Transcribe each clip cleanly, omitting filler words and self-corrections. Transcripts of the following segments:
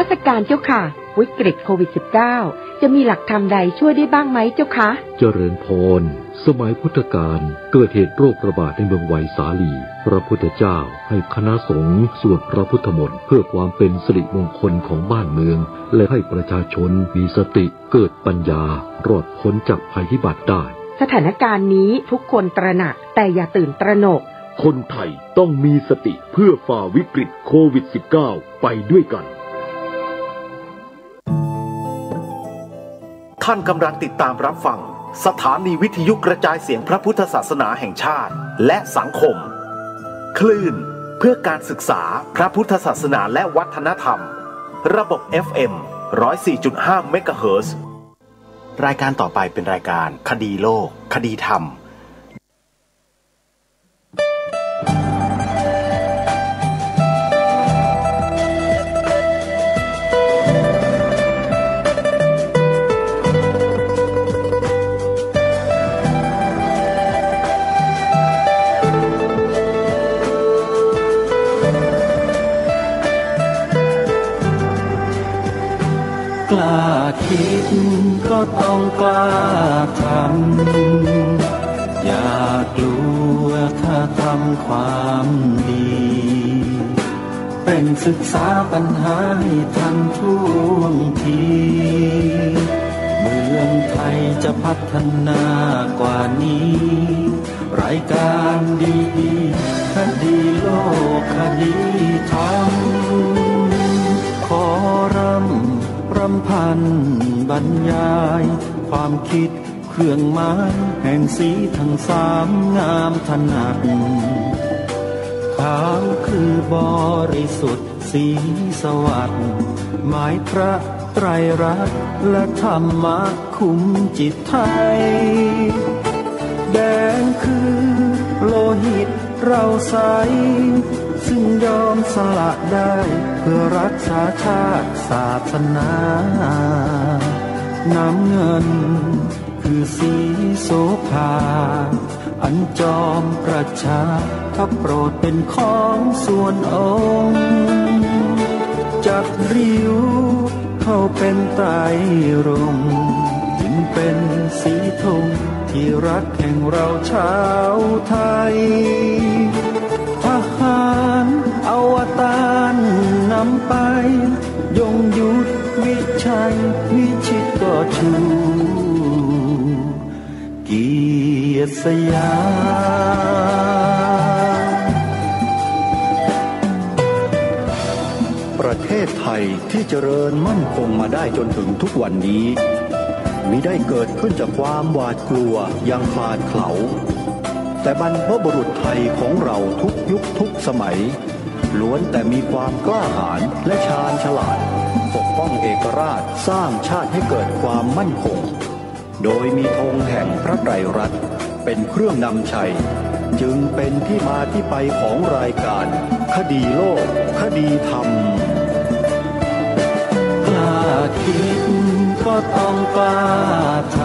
มัสการเจ้าค่ะวิกฤตโควิด -19 จะมีหลักธรรมใดช่วยได้บ้างไหมเจ้าคะเจริญพรสมัยพุทธกาลเกิดเหตุโรคระบาดในเมืองไวสาลีพระพุทธเจ้าให้คณะสงฆ์สวดพระพุทธมนต์เพื่อความเป็นสิริมงคลของบ้านเมืองและให้ประชาชนมีสติเกิดปัญญารอดพ้นจากภัยพิบัติได้สถานการณ์นี้ทุกคนตระหนักแต่อย่าตื่นตระหนกคนไทยต้องมีสติเพื่อฝ่าวิกฤตโควิด -19 ไปด้วยกันท่านกำลังติดตามรับฟังสถานีวิทยุกระจายเสียงพระพุทธศาสนาแห่งชาติและสังคมคลื่นเพื่อการศึกษาพระพุทธศาสนาและวัฒนธรรมระบบ FM 104.5 เมกะเฮิรตซ์รายการต่อไปเป็นรายการคดีโลกคดีธรรมกล้าคิดก็ต้องกล้าทำอย่ากลัวถ้าทำความดีเป็นศึกษาปัญหาให้ทันท่วงทีเมืองไทยจะพัฒนากว่านี้รายการดีๆคดีโลกคดีธรรมขอรำพันบรรยายความคิดเครื่องหมายแห่งสีทั้งสามงามถนัดขาวคือบริสุทธิ์สีสวัสดิ์หมายพระไตรรัตน์และธรรมะคุ้มจิตไทยแดงคือโลหิตเราใสซึ่งยอมสละได้เพื่อรักษาชาติศาสนาน้ำเงินคือสีโสภาอันจอมประชาถ้าโปรดเป็นของส่วนองค์จับริ้วเข้าเป็นไตรรงค์จึงเป็นสีธงที่รักแห่งเราชาวไทยทหารอวตารนำไปยงยุทธวิชัยวิชิตก็ชูเกียรติสยามประเทศไทยที่เจริญมั่นคงมาได้จนถึงทุกวันนี้มิได้เกิดขึ้นจากความหวาดกลัวอย่างคลาดเขลาแต่บรรพบุรุษไทยของเราทุกยุคทุกสมัยล้วนแต่มีความกล้าหาญและชาญฉลาดปกป้องเอกราชสร้างชาติให้เกิดความมั่นคงโดยมีธงแห่งพระไตรรัตน์เป็นเครื่องนำชัยจึงเป็นที่มาที่ไปของรายการคดีโลกคดีธรรมกล้าคิดก็ต้องกล้าท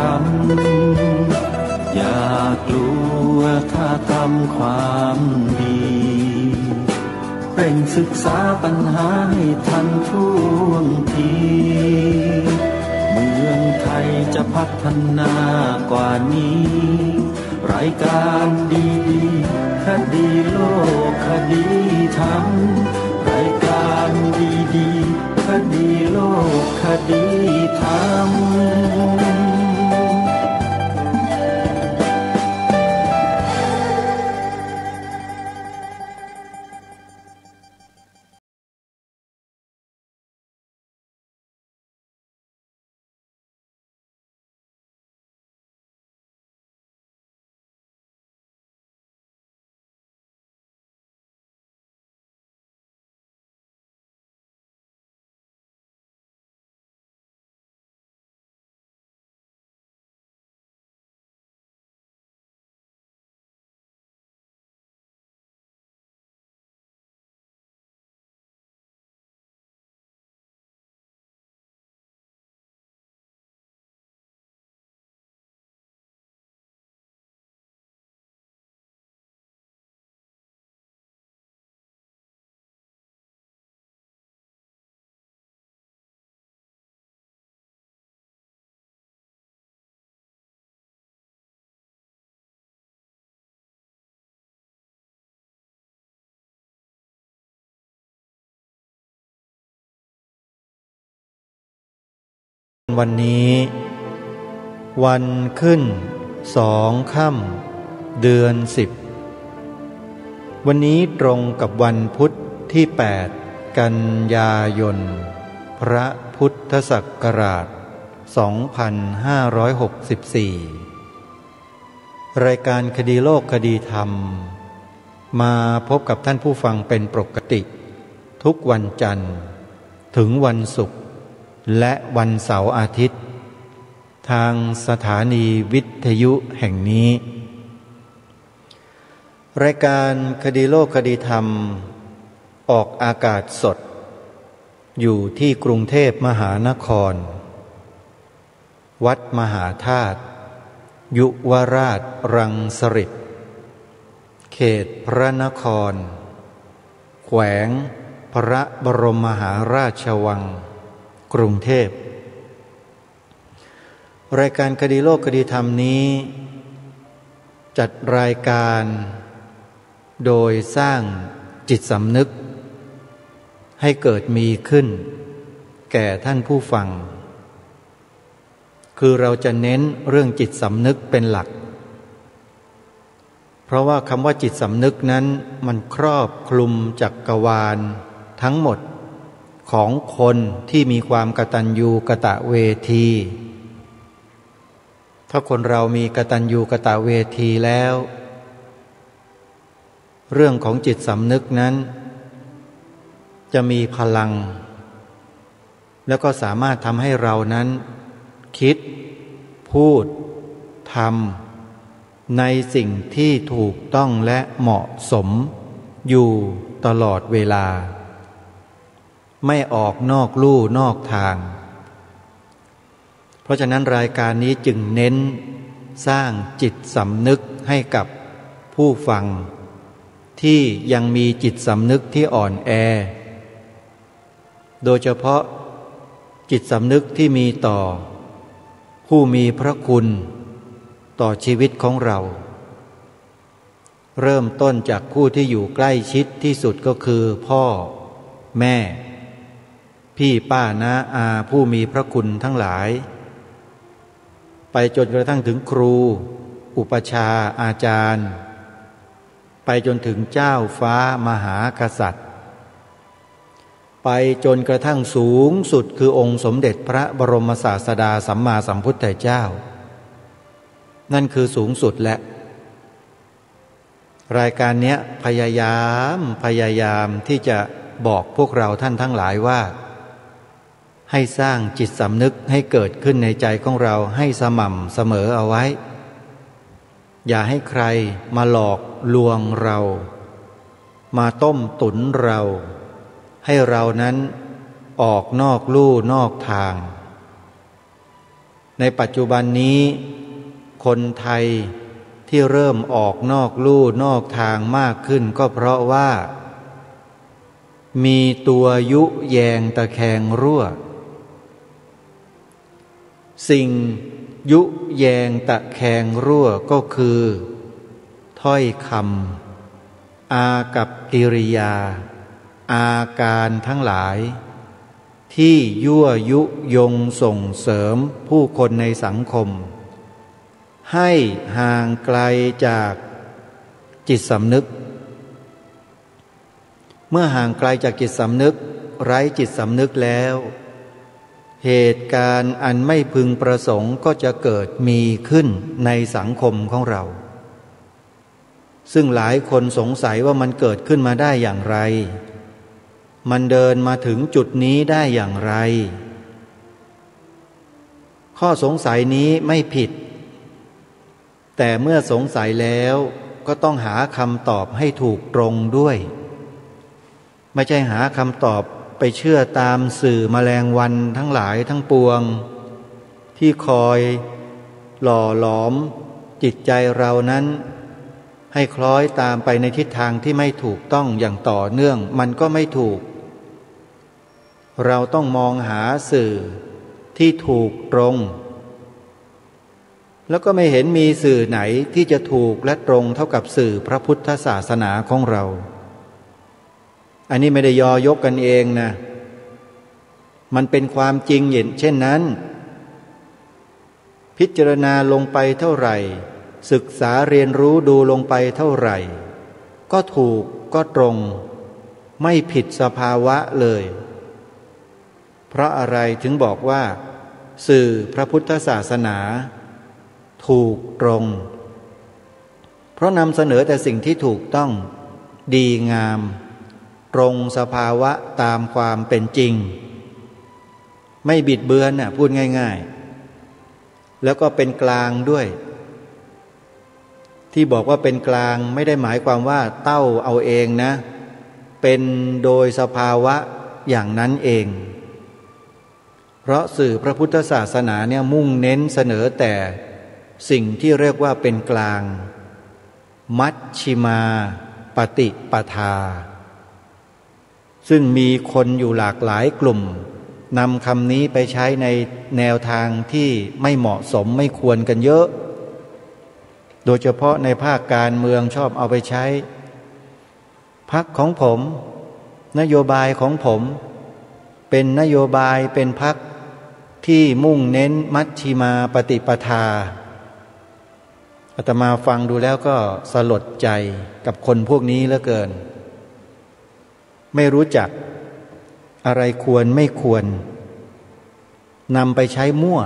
ำอย่ากลัวถ้าทำความดีเป็นศึกษาปัญหาให้ทันท่วงทีเมืองไทยจะพัฒนากว่านี้รายการดีๆคดีโลกคดีธรรมรายการดีๆคดีโลกคดีธรรม วันนี้วันขึ้น2 ค่ำเดือน10วันนี้ตรงกับวันพุธที่8กันยายนพระพุทธศักราช2564รายการคดีโลกคดีธรรมมาพบกับท่านผู้ฟังเป็นปกติทุกวันจันทร์ถึงวันศุกร์และวันเสาร์อาทิตย์ทางสถานีวิทยุแห่งนี้รายการคดีโลกคดีธรรมออกอากาศสดอยู่ที่กรุงเทพมหานครวัดมหาธาตุยุวราชรังสฤษฎ์เขตพระนครแขวงพระบรมมหาราชวังกรุงเทพรายการคดีโลกคดีธรรมนี้จัดรายการโดยสร้างจิตสำนึกให้เกิดมีขึ้นแก่ท่านผู้ฟังคือเราจะเน้นเรื่องจิตสำนึกเป็นหลักเพราะว่าคำว่าจิตสำนึกนั้นมันครอบคลุมจักรวาลทั้งหมดของคนที่มีความกตัญญูกตเวทีถ้าคนเรามีกตัญญูกตเวทีแล้วเรื่องของจิตสำนึกนั้นจะมีพลังแล้วก็สามารถทำให้เรานั้นคิดพูดทำในสิ่งที่ถูกต้องและเหมาะสมอยู่ตลอดเวลาไม่ออกนอกลู่นอกทางเพราะฉะนั้นรายการนี้จึงเน้นสร้างจิตสำนึกให้กับผู้ฟังที่ยังมีจิตสำนึกที่อ่อนแอโดยเฉพาะจิตสำนึกที่มีต่อผู้มีพระคุณต่อชีวิตของเราเริ่มต้นจากผู้ที่อยู่ใกล้ชิดที่สุดก็คือพ่อแม่พี่ป้าน้าอาผู้มีพระคุณทั้งหลายไปจนกระทั่งถึงครูอุปชาอาจารย์ไปจนถึงเจ้าฟ้ามหากษัตริย์ไปจนกระทั่งสูงสุดคือองค์สมเด็จพระบรมศาสดาสัมมาสัมพุทธเจ้านั่นคือสูงสุดและรายการนี้พยายามที่จะบอกพวกเราท่านทั้งหลายว่าให้สร้างจิตสำนึกให้เกิดขึ้นในใจของเราให้สม่ำเสมอเอาไว้อย่าให้ใครมาหลอกลวงเรามาต้มตุ๋นเราให้เรานั้นออกนอกลู่นอกทางในปัจจุบันนี้คนไทยที่เริ่มออกนอกลู่นอกทางมากขึ้นก็เพราะว่ามีตัวยุแยงตะแคงรั่วสิ่งยุแยงตะแคงรั่วก็คือถ้อยคำอากัปกิริยาอาการทั้งหลายที่ยั่วยุยงส่งเสริมผู้คนในสังคมให้ห่างไกลจากจิตสำนึกเมื่อห่างไกลจากจิตสำนึกไร้จิตสำนึกแล้วเหตุการณ์อันไม่พึงประสงค์ก็จะเกิดมีขึ้นในสังคมของเราซึ่งหลายคนสงสัยว่ามันเกิดขึ้นมาได้อย่างไรมันเดินมาถึงจุดนี้ได้อย่างไรข้อสงสัยนี้ไม่ผิดแต่เมื่อสงสัยแล้วก็ต้องหาคำตอบให้ถูกตรงด้วยไม่ใช่หาคำตอบไปเชื่อตามสื่อแมลงวันทั้งหลายทั้งปวงที่คอยหล่อหลอมจิตใจเรานั้นให้คล้อยตามไปในทิศทางที่ไม่ถูกต้องอย่างต่อเนื่องมันก็ไม่ถูกเราต้องมองหาสื่อที่ถูกตรงแล้วก็ไม่เห็นมีสื่อไหนที่จะถูกและตรงเท่ากับสื่อพระพุทธศาสนาของเราอันนี้ไม่ได้ยอยกกันเองนะมันเป็นความจริงเช่นนั้น พิจารณาลงไปเท่าไหร่ศึกษาเรียนรู้ดูลงไปเท่าไหร่ก็ถูกก็ตรงไม่ผิดสภาวะเลยเพราะอะไรถึงบอกว่าสื่อพระพุทธศาสนาถูกตรงเพราะนำเสนอแต่สิ่งที่ถูกต้องดีงามตรงสภาวะตามความเป็นจริงไม่บิดเบือนพูดง่ายๆแล้วก็เป็นกลางด้วยที่บอกว่าเป็นกลางไม่ได้หมายความว่าเต้าเอาเองนะเป็นโดยสภาวะอย่างนั้นเองเพราะสื่อพระพุทธศาสนาเนี่ยมุ่งเน้นเสนอแต่สิ่งที่เรียกว่าเป็นกลางมัชฌิมาปฏิปทาซึ่งมีคนอยู่หลากหลายกลุ่มนำคำนี้ไปใช้ในแนวทางที่ไม่เหมาะสมไม่ควรกันเยอะโดยเฉพาะในภาคการเมืองชอบเอาไปใช้พรรคของผมนโยบายของผมเป็นนโยบายเป็นพรรคที่มุ่งเน้นมัชฌิมาปฏิปทาอาตมาฟังดูแล้วก็สลดใจกับคนพวกนี้เหลือเกินไม่รู้จักอะไรควรไม่ควรนำไปใช้มั่ว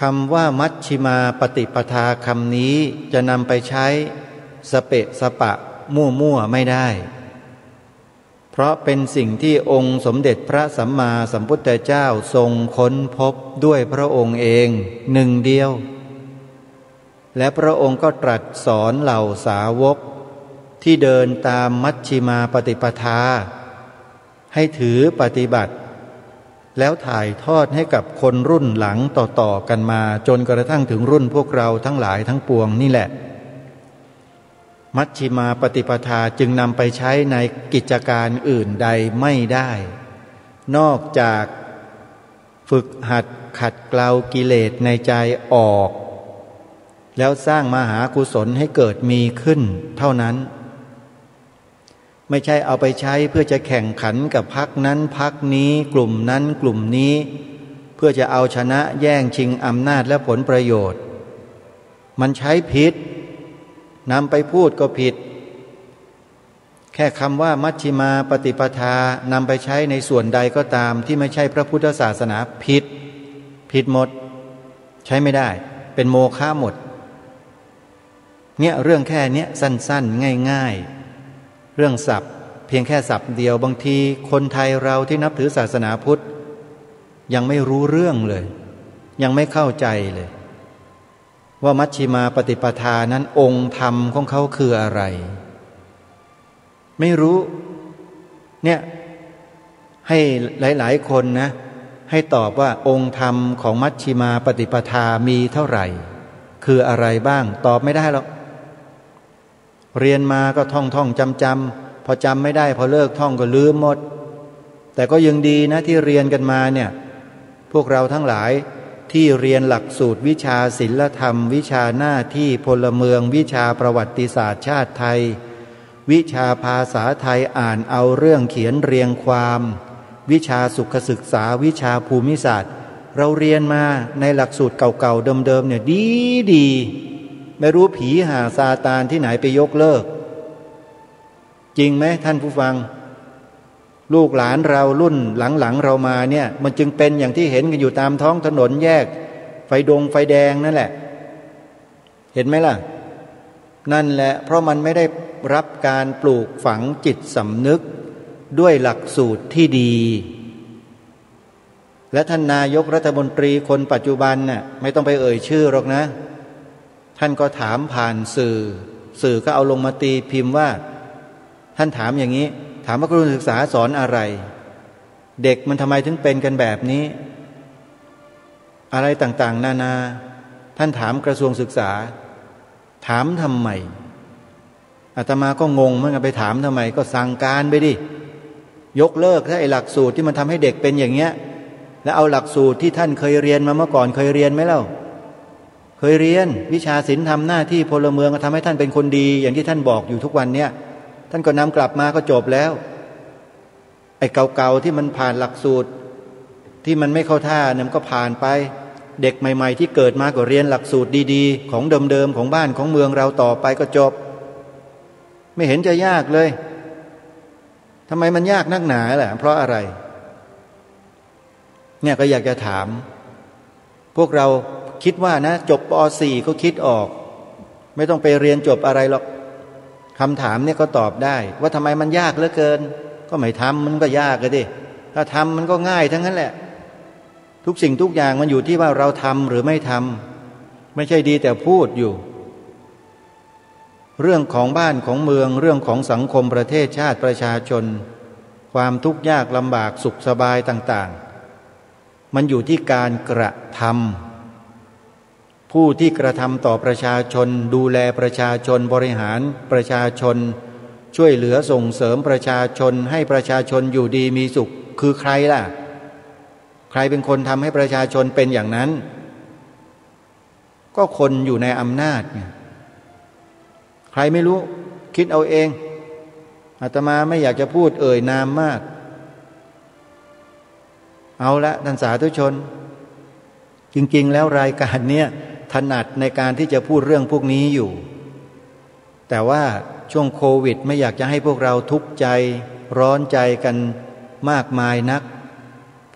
คำว่ามัชฌิมาปฏิปทาคำนี้จะนำไปใช้สเปะสปะมั่วไม่ได้เพราะเป็นสิ่งที่องค์สมเด็จพระสัมมาสัมพุทธเจ้าทรงค้นพบด้วยพระองค์เองหนึ่งเดียวและพระองค์ก็ตรัสสอนเหล่าสาวกที่เดินตามมัชฌิมาปฏิปทาให้ถือปฏิบัติแล้วถ่ายทอดให้กับคนรุ่นหลังต่อๆกันมาจนกระทั่งถึงรุ่นพวกเราทั้งหลายทั้งปวงนี่แหละมัชฌิมาปฏิปทาจึงนำไปใช้ในกิจการอื่นใดไม่ได้นอกจากฝึกหัดขัดเกลากิเลสในใจออกแล้วสร้างมหากุศลให้เกิดมีขึ้นเท่านั้นไม่ใช่เอาไปใช้เพื่อจะแข่งขันกับพรรคนั้นพรรคนี้กลุ่มนั้นกลุ่มนี้เพื่อจะเอาชนะแย่งชิงอำนาจและผลประโยชน์มันใช้ผิดนำไปพูดก็ผิดแค่คำว่ามัชฌิมาปฏิปทานำไปใช้ในส่วนใดก็ตามที่ไม่ใช่พระพุทธศาสนาผิดหมดใช้ไม่ได้เป็นโมฆะหมดเนี่ยเรื่องแค่เนี้ยสั้นๆง่ายๆเรื่องศัพท์เพียงแค่ศัพท์เดียวบางทีคนไทยเราที่นับถือศาสนาพุทธยังไม่รู้เรื่องเลยยังไม่เข้าใจเลยว่ามัชฌิมาปฏิปทานั้นองค์ธรรมของเขาคืออะไรไม่รู้เนี่ยให้หลายๆคนนะให้ตอบว่าองค์ธรรมของมัชฌิมาปฏิปทามีเท่าไหร่คืออะไรบ้างตอบไม่ได้หรอกเรียนมาก็ท่องจำพอจำไม่ได้พอเลิกท่องก็ลืมหมดแต่ก็ยังดีนะที่เรียนกันมาเนี่ยพวกเราทั้งหลายที่เรียนหลักสูตรวิชาศิลธรรมวิชาหน้าที่พลเมืองวิชาประวัติศาสตร์ชาติไทยวิชาภาษาไทยอ่านเอาเรื่องเขียนเรียงความวิชาสุขศึกษาวิชาภูมิศาสตร์เราเรียนมาในหลักสูตรเก่าๆเดิมๆเนี่ยดีไม่รู้ผีหาซาตานที่ไหนไปยกเลิกจริงไหมท่านผู้ฟังลูกหลานเรารุ่นหลังๆเรามาเนี่ยมันจึงเป็นอย่างที่เห็นกันอยู่ตามท้องถนนแยกไฟแดงนั่นแหละเห็นไหมล่ะนั่นแหละเพราะมันไม่ได้รับการปลูกฝังจิตสำนึกด้วยหลักสูตรที่ดีและท่านนายกรัฐมนตรีคนปัจจุบันน่ะไม่ต้องไปเอ่ยชื่อหรอกนะท่านก็ถามผ่านสื่อก็เอาลงมาตีพิมพ์ว่าท่านถามอย่างนี้ถามว่ากระทรวงศึกษาสอนอะไรเด็กมันทำไมถึงเป็นกันแบบนี้อะไรต่างๆนานาท่านถามกระทรวงศึกษาถามทำไมอาตมาก็งงเหมือนกันไปถามทำไมก็สั่งการไปดิยกเลิกถ้าไอ้หลักสูตรที่มันทำให้เด็กเป็นอย่างเงี้ยแล้วเอาหลักสูตรที่ท่านเคยเรียนมาเมื่อก่อนเคยเรียนไหมเล่าเคยเรียนวิชาศีลธรรมหน้าที่พลเมืองก็ทำให้ท่านเป็นคนดีอย่างที่ท่านบอกอยู่ทุกวันเนี่ยท่านก็นำกลับมาก็จบแล้วไอ้เก่าๆที่มันผ่านหลักสูตรที่มันไม่เข้าท่าเนี่ยมันก็ผ่านไป เด็กใหม่ๆที่เกิดมาก็เรียนหลักสูตรดีๆของเดิมๆของบ้านของเมืองเราต่อไปก็จบไม่เห็นจะยากเลยทำไมมันยากนักหนาล่ะเพราะอะไรเนี่ยก็อยากจะถามพวกเราคิดว่านะจบป.4 ก็คิดออกไม่ต้องไปเรียนจบอะไรหรอกคำถามเนี่ยก็ตอบได้ว่าทำไมมันยากเหลือเกินก็ไม่ทำมันก็ยากเลยดิถ้าทำมันก็ง่ายทั้งนั้นแหละทุกสิ่งทุกอย่างมันอยู่ที่ว่าเราทำหรือไม่ทำไม่ใช่ดีแต่พูดอยู่เรื่องของบ้านของเมืองเรื่องของสังคมประเทศชาติประชาชนความทุกข์ยากลำบากสุขสบายต่างๆมันอยู่ที่การกระทำผู้ที่กระทำต่อประชาชนดูแลประชาชนบริหารประชาชนช่วยเหลือส่งเสริมประชาชนให้ประชาชนอยู่ดีมีสุขคือใครล่ะใครเป็นคนทำให้ประชาชนเป็นอย่างนั้นก็คนอยู่ในอำนาจไงใครไม่รู้คิดเอาเองอาตมาไม่อยากจะพูดเอ่ยนามมากเอาละท่านสาธุชนจริงๆแล้วรายการเนี้ยถนัดในการที่จะพูดเรื่องพวกนี้อยู่แต่ว่าช่วงโควิดไม่อยากจะให้พวกเราทุกข์ใจร้อนใจกันมากมายนัก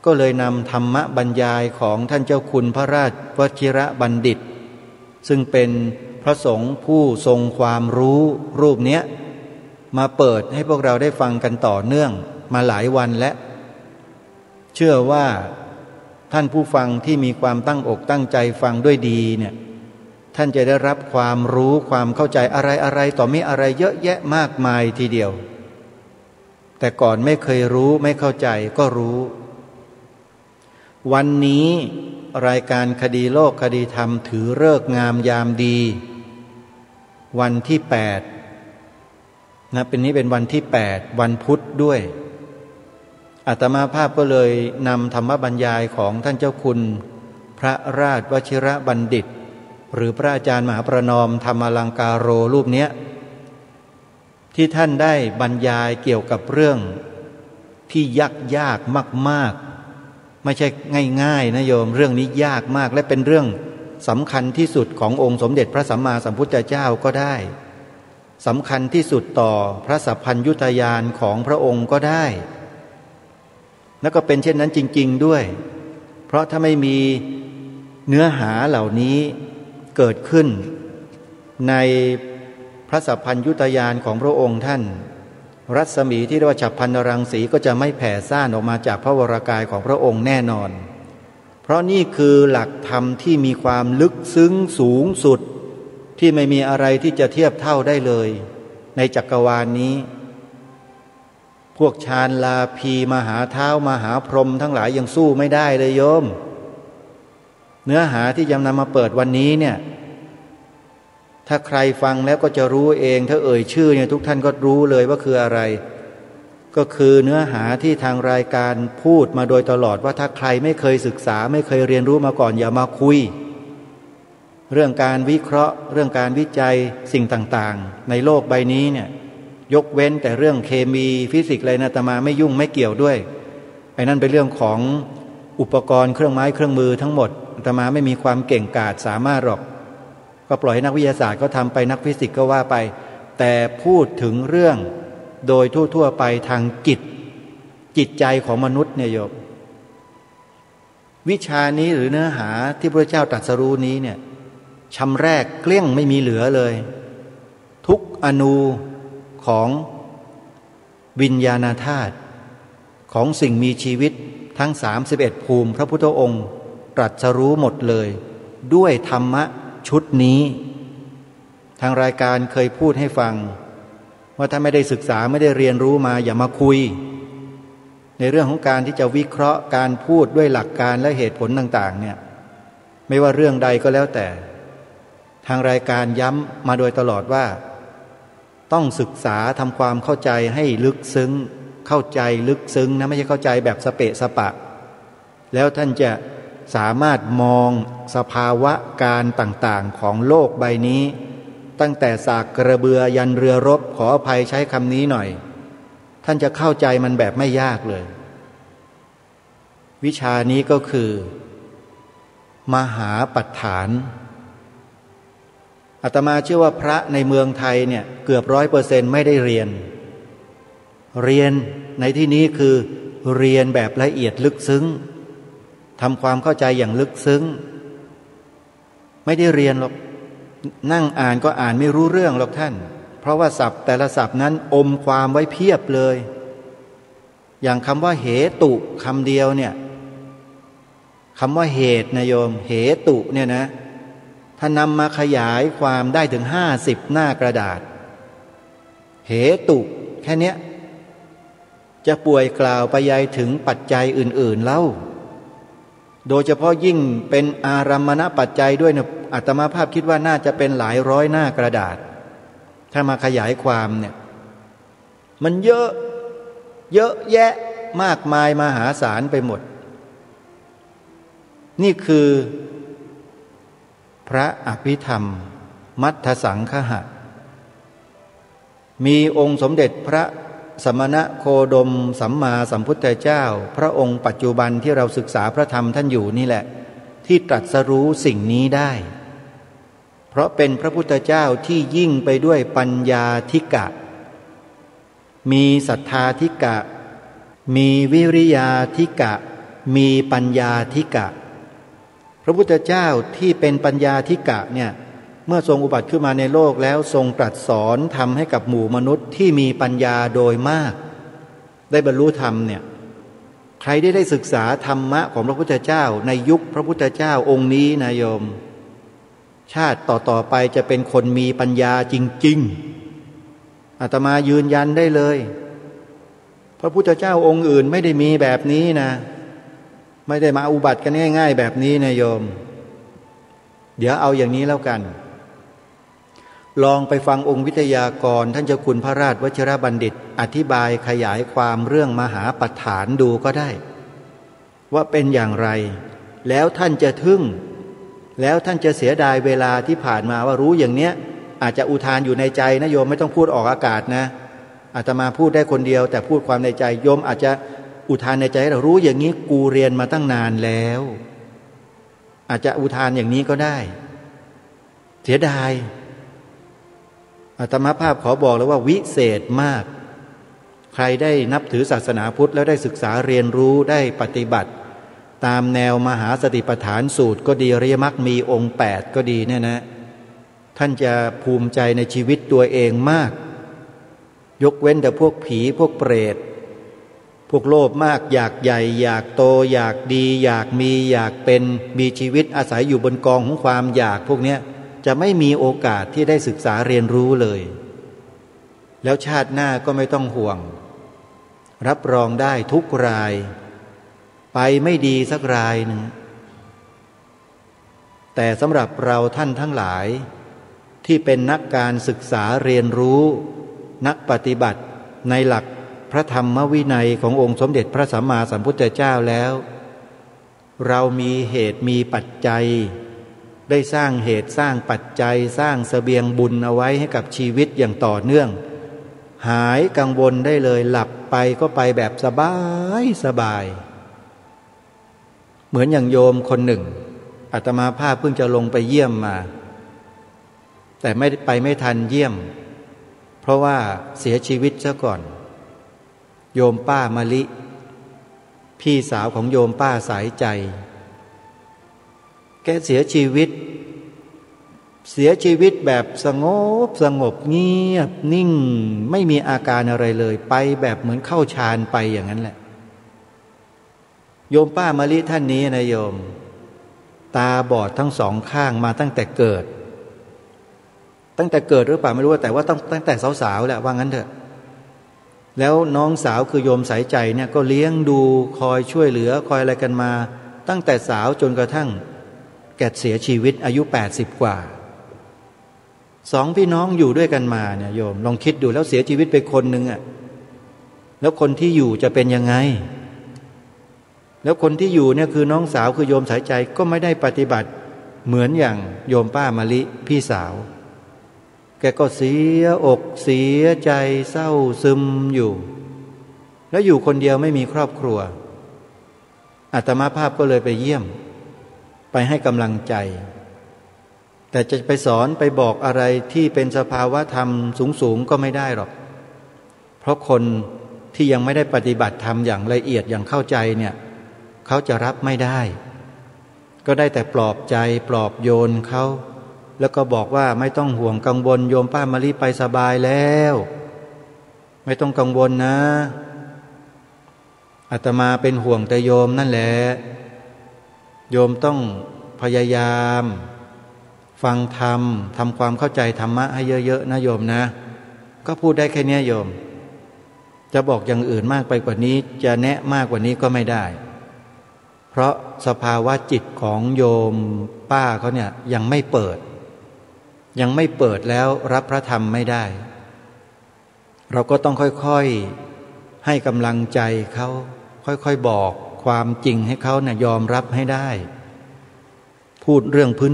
ก็เลยนำธรรมบรรยายของท่านเจ้าคุณพระราชวชิรบัณฑิตซึ่งเป็นพระสงฆ์ผู้ทรงความรู้รูปเนี้ยมาเปิดให้พวกเราได้ฟังกันต่อเนื่องมาหลายวันและเชื่อว่าท่านผู้ฟังที่มีความตั้งอกตั้งใจฟังด้วยดีเนี่ยท่านจะได้รับความรู้ความเข้าใจอะไรต่อมีอะไรเยอะแยะมากมายทีเดียวแต่ก่อนไม่เคยรู้ไม่เข้าใจก็รู้วันนี้รายการคดีโลกคดีธรรมถือฤกษ์งามยามดีวันที่8นะเป็นนี้เป็นวันที่8วันพุธด้วยอาตมาภาพก็เลยนำธรรมบรรยายของท่านเจ้าคุณพระราชวชิรบัณฑิตหรือพระอาจารย์มหาประนอมธรรมอลังการโรรูปเนี้ยที่ท่านได้บรรยายเกี่ยวกับเรื่องที่ยากมากๆไม่ใช่ง่ายๆนะโยมเรื่องนี้ยากมากและเป็นเรื่องสำคัญที่สุดขององค์สมเด็จพระสัมมาสัมพุทธเจ้าก็ได้สำคัญที่สุดต่อพระสัพพัญญุตญาณของพระองค์ก็ได้แล้วก็เป็นเช่นนั้นจริงๆด้วยเพราะถ้าไม่มีเนื้อหาเหล่านี้เกิดขึ้นในพระสัพพัญญุตญาณของพระองค์ท่านรัศมีที่เรียกว่าฉัพพรรณรังสีก็จะไม่แผ่ซ่านออกมาจากพระวรกายของพระองค์แน่นอนเพราะนี่คือหลักธรรมที่มีความลึกซึ้งสูงสุดที่ไม่มีอะไรที่จะเทียบเท่าได้เลยในจักรวาลนี้พวกฌานลาภีมหาเท้ามหาพรหมทั้งหลายยังสู้ไม่ได้เลยโยมเนื้อหาที่จะนำมาเปิดวันนี้เนี่ยถ้าใครฟังแล้วก็จะรู้เองถ้าเอ่ยชื่อเนี่ยทุกท่านก็รู้เลยว่าคืออะไรก็คือเนื้อหาที่ทางรายการพูดมาโดยตลอดว่าถ้าใครไม่เคยศึกษาไม่เคยเรียนรู้มาก่อนอย่ามาคุยเรื่องการวิเคราะห์เรื่องการวิจัยสิ่งต่างๆในโลกใบนี้เนี่ยยกเว้นแต่เรื่องเคมีฟิสิกส์อะไรนะอาตมาไม่ยุ่งไม่เกี่ยวด้วยไอ้นั่นเป็นเรื่องของอุปกรณ์เครื่องไม้เครื่องมือทั้งหมดอาตมาไม่มีความเก่งกาจสามารถหรอกก็ปล่อยให้นักวิทยาศาสตร์ก็ทำไปนักฟิสิกส์ก็ว่าไปแต่พูดถึงเรื่องโดยทั่วๆไปทางจิตใจของมนุษย์เนี่ยโยมวิชานี้หรือเนื้อหาที่พระเจ้าตรัสรู้นี้เนี่ยชำแรกเกลี้ยงไม่มีเหลือเลยทุกอนูของวิญญาณธาตุของสิ่งมีชีวิตทั้ง31ภูมิพระพุทธองค์ตรัสรู้หมดเลยด้วยธรรมะชุดนี้ทางรายการเคยพูดให้ฟังว่าถ้าไม่ได้ศึกษาไม่ได้เรียนรู้มาอย่ามาคุยในเรื่องของการที่จะวิเคราะห์การพูดด้วยหลักการและเหตุผลต่างๆเนี่ยไม่ว่าเรื่องใดก็แล้วแต่ทางรายการย้ำมาโดยตลอดว่าต้องศึกษาทำความเข้าใจให้ลึกซึ้งเข้าใจลึกซึ้งนะไม่ใช่เข้าใจแบบสเปะสปะแล้วท่านจะสามารถมองสภาวะการต่างๆของโลกใบนี้ตั้งแต่สากกระเบือยันเรือรบขออภัยใช้คำนี้หน่อยท่านจะเข้าใจมันแบบไม่ยากเลยวิชานี้ก็คือ มหาปัฏฐานอาตมาเชื่อว่าพระในเมืองไทยเนี่ยเกือบ100%ไม่ได้เรียนในที่นี้คือเรียนแบบละเอียดลึกซึ้งทำความเข้าใจอย่างลึกซึ้งไม่ได้เรียนหรอกนั่งอ่านก็อ่านไม่รู้เรื่องหรอกท่านเพราะว่าศัพท์แต่ละศัพท์นั้นอมความไว้เพียบเลยอย่างคำว่าเหตุคำเดียวเนี่ยคำว่าเหตุนะโยมเหตุเนี่ยนะถ้านำมาขยายความได้ถึง50 หน้ากระดาษเหตุแค่เนี้ยจะป่วยกล่าวไปยัยถึงปัจจัยอื่นๆเล่าโดยเฉพาะยิ่งเป็นอารัมมณปัจจัยด้วยนะอาตมาภาพคิดว่าน่าจะเป็นหลายร้อยหน้ากระดาษถ้ามาขยายความเนี่ยมันเยอะแยะมากมายมหาศาลไปหมดนี่คือพระอภิธรรมมัทธสังคหะมีองค์สมเด็จพระสมณโคดมสัมมาสัมพุทธเจ้าพระองค์ปัจจุบันที่เราศึกษาพระธรรมท่านอยู่นี่แหละที่ตรัสรู้สิ่งนี้ได้เพราะเป็นพระพุทธเจ้าที่ยิ่งไปด้วยปัญญาธิกะมีศรัทธาธิกะมีวิริยาธิกะมีปัญญาธิกะพระพุทธเจ้าที่เป็นปัญญาธิกะเนี่ยเมื่อทรงอุบัติขึ้นมาในโลกแล้วทรงตรัสสอนทำให้กับหมู่มนุษย์ที่มีปัญญาโดยมากได้บรรลุธรรมเนี่ยใครได้ศึกษาธรรมะของพระพุทธเจ้าในยุคพระพุทธเจ้าองค์นี้นะโยมชาติต่อไปจะเป็นคนมีปัญญาจริงๆอาตมายืนยันได้เลยพระพุทธเจ้าองค์อื่นไม่ได้มีแบบนี้นะไม่ได้มาอุบัติกันง่ายๆแบบนี้นะโยมเดี๋ยวเอาอย่างนี้แล้วกันลองไปฟังองค์วิทยากรท่านเจ้าคุณพระราชวชิรบัณฑิตอธิบายขยายความเรื่องมหาปัฏฐานดูก็ได้ว่าเป็นอย่างไรแล้วท่านจะทึ่งแล้วท่านจะเสียดายเวลาที่ผ่านมาว่ารู้อย่างเนี้ยอาจจะอุทานอยู่ในใจนะโยมไม่ต้องพูดออกอากาศนะอาตมาพูดได้คนเดียวแต่พูดความในใจโยมอาจจะอุทานในใจเรารู้อย่างนี้กูเรียนมาตั้งนานแล้วอาจจะอุทานอย่างนี้ก็ได้เสียดายอาตมาภาพขอบอกเลยว่าวิเศษมากใครได้นับถือศาสนาพุทธแล้วได้ศึกษาเรียนรู้ได้ปฏิบัติตามแนวมหาสติปัฏฐานสูตรก็ดีอริยมรรคมีองค์8ก็ดีเนี่ยนะท่านจะภูมิใจในชีวิตตัวเองมากยกเว้นแต่พวกผีพวกเปรตพวกโลภมากอยากใหญ่อยากโตอยากดีอยากมีอยากเป็นมีชีวิตอาศัยอยู่บนกองของความอยากพวกเนี้ยจะไม่มีโอกาสที่ได้ศึกษาเรียนรู้เลยแล้วชาติหน้าก็ไม่ต้องห่วงรับรองได้ทุกรายไปไม่ดีสักรายหนึ่งแต่สำหรับเราท่านทั้งหลายที่เป็นนักการศึกษาเรียนรู้นักปฏิบัติในหลักพระธรรมวินัยขององค์สมเด็จพระสัมมาสัมพุทธเจ้าแล้วเรามีเหตุมีปัจจัยได้สร้างเหตุสร้างปัจจัยสร้างเสบียงบุญเอาไว้ให้กับชีวิตอย่างต่อเนื่องหายกังวลได้เลยหลับไปก็ไปแบบสบายเหมือนอย่างโยมคนหนึ่งอาตมาภาพเพิ่งจะลงไปเยี่ยมมาแต่ไม่ทันเยี่ยมเพราะว่าเสียชีวิตซะก่อนโยมป้ามะลิพี่สาวของโยมป้าสายใจแกเสียชีวิตแบบสงบเงียบนิ่งไม่มีอาการอะไรเลยไปแบบเหมือนเข้าฌานไปอย่างนั้นแหละโยมป้ามะลิท่านนี้นะโยมตาบอดทั้งสองข้างมาตั้งแต่เกิดหรือเปล่าไม่รู้แต่ว่าตั้งแต่สาวๆแหละว่างั้นเถอะแล้วน้องสาวคือโยมสายใจเนี่ยก็เลี้ยงดูคอยช่วยเหลือคอยอะไรกันมาตั้งแต่สาวจนกระทั่งแกเสียชีวิตอายุ80กว่าสองพี่น้องอยู่ด้วยกันมาเนี่ยโยมลองคิดดูแล้วเสียชีวิตไปคนหนึ่งอ่ะแล้วคนที่อยู่จะเป็นยังไงแล้วคนที่อยู่เนี่ยคือน้องสาวคือโยมสายใจก็ไม่ได้ปฏิบัติเหมือนอย่างโยมป้ามะลิพี่สาวแกก็เสียอกเสียใจเศร้าซึมอยู่แล้วอยู่คนเดียวไม่มีครอบครัวอาตมาภาพก็เลยไปเยี่ยม ไปให้กำลังใจแต่จะไปสอนไปบอกอะไรที่เป็นสภาวะธรรมสูงๆก็ไม่ได้หรอกเพราะคนที่ยังไม่ได้ปฏิบัติธรรมอย่างละเอียดอย่างเข้าใจเนี่ยเขาจะรับไม่ได้ก็ได้แต่ปลอบใจปลอบโยนเขาแล้วก็บอกว่าไม่ต้องห่วงกังวลโยมป้ามะลิไปสบายแล้วไม่ต้องกังวลนะอาตมาเป็นห่วงแต่โยมนั่นแหละโยมต้องพยายามฟังธรรมทำความเข้าใจธรรมะให้เยอะๆนะโยมนะก็พูดได้แค่นี้โยมจะบอกอย่างอื่นมากไปกว่านี้จะแนะมากกว่านี้ก็ไม่ได้เพราะสภาวะจิตของโยมป้าเขาเนี่ยยังไม่เปิดแล้วรับพระธรรมไม่ได้เราก็ต้องค่อยๆให้กำลังใจเขาค่อยๆบอกความจริงให้เขาเนี่ยยอมรับให้ได้พูดเรื่องพื้น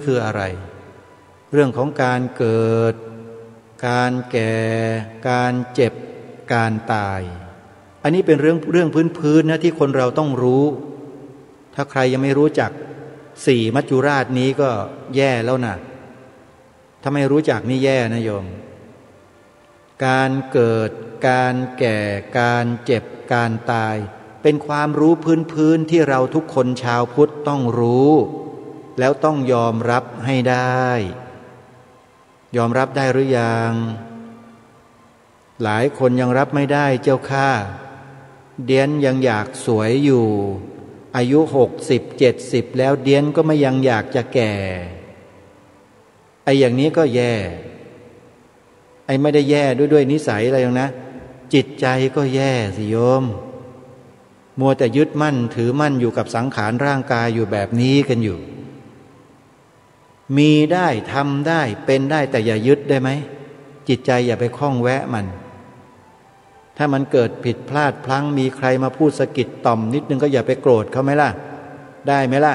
คืออะไรเรื่องของการเกิดการแก่การเจ็บการตายอันนี้เป็นเรื่องพื้นนะที่คนเราต้องรู้ถ้าใครยังไม่รู้จัก4มัจจุราชนี้ก็แย่แล้วนะถ้าไม่รู้จักนี่แย่นะโยมการเกิดการแก่การเจ็บการตายเป็นความรู้พื้นที่เราทุกคนชาวพุทธต้องรู้แล้วต้องยอมรับให้ได้ยอมรับได้หรือยังหลายคนยังรับไม่ได้เจ้าข้าเดียนยังอยากสวยอยู่อายุ60-70แล้วเดียนก็ไม่ยังอยากจะแก่ไอ้อย่างนี้ก็แย่ไอ้ไม่ได้แย่ด้วยนิสัยอะไรหรอกนะจิตใจก็แย่สิโยมมัวแต่ยึดมั่นถือมั่นอยู่กับสังขารร่างกายอยู่แบบนี้กันอยู่มีได้ทำได้เป็นได้แต่อย่ายึดได้ไหมจิตใจอย่าไปคล้องแวะมันถ้ามันเกิดผิดพลาดพลั้งมีใครมาพูดสะกิดต่อมนิดนึงก็อย่าไปโกรธเขาไหมล่ะได้ไหมล่ะ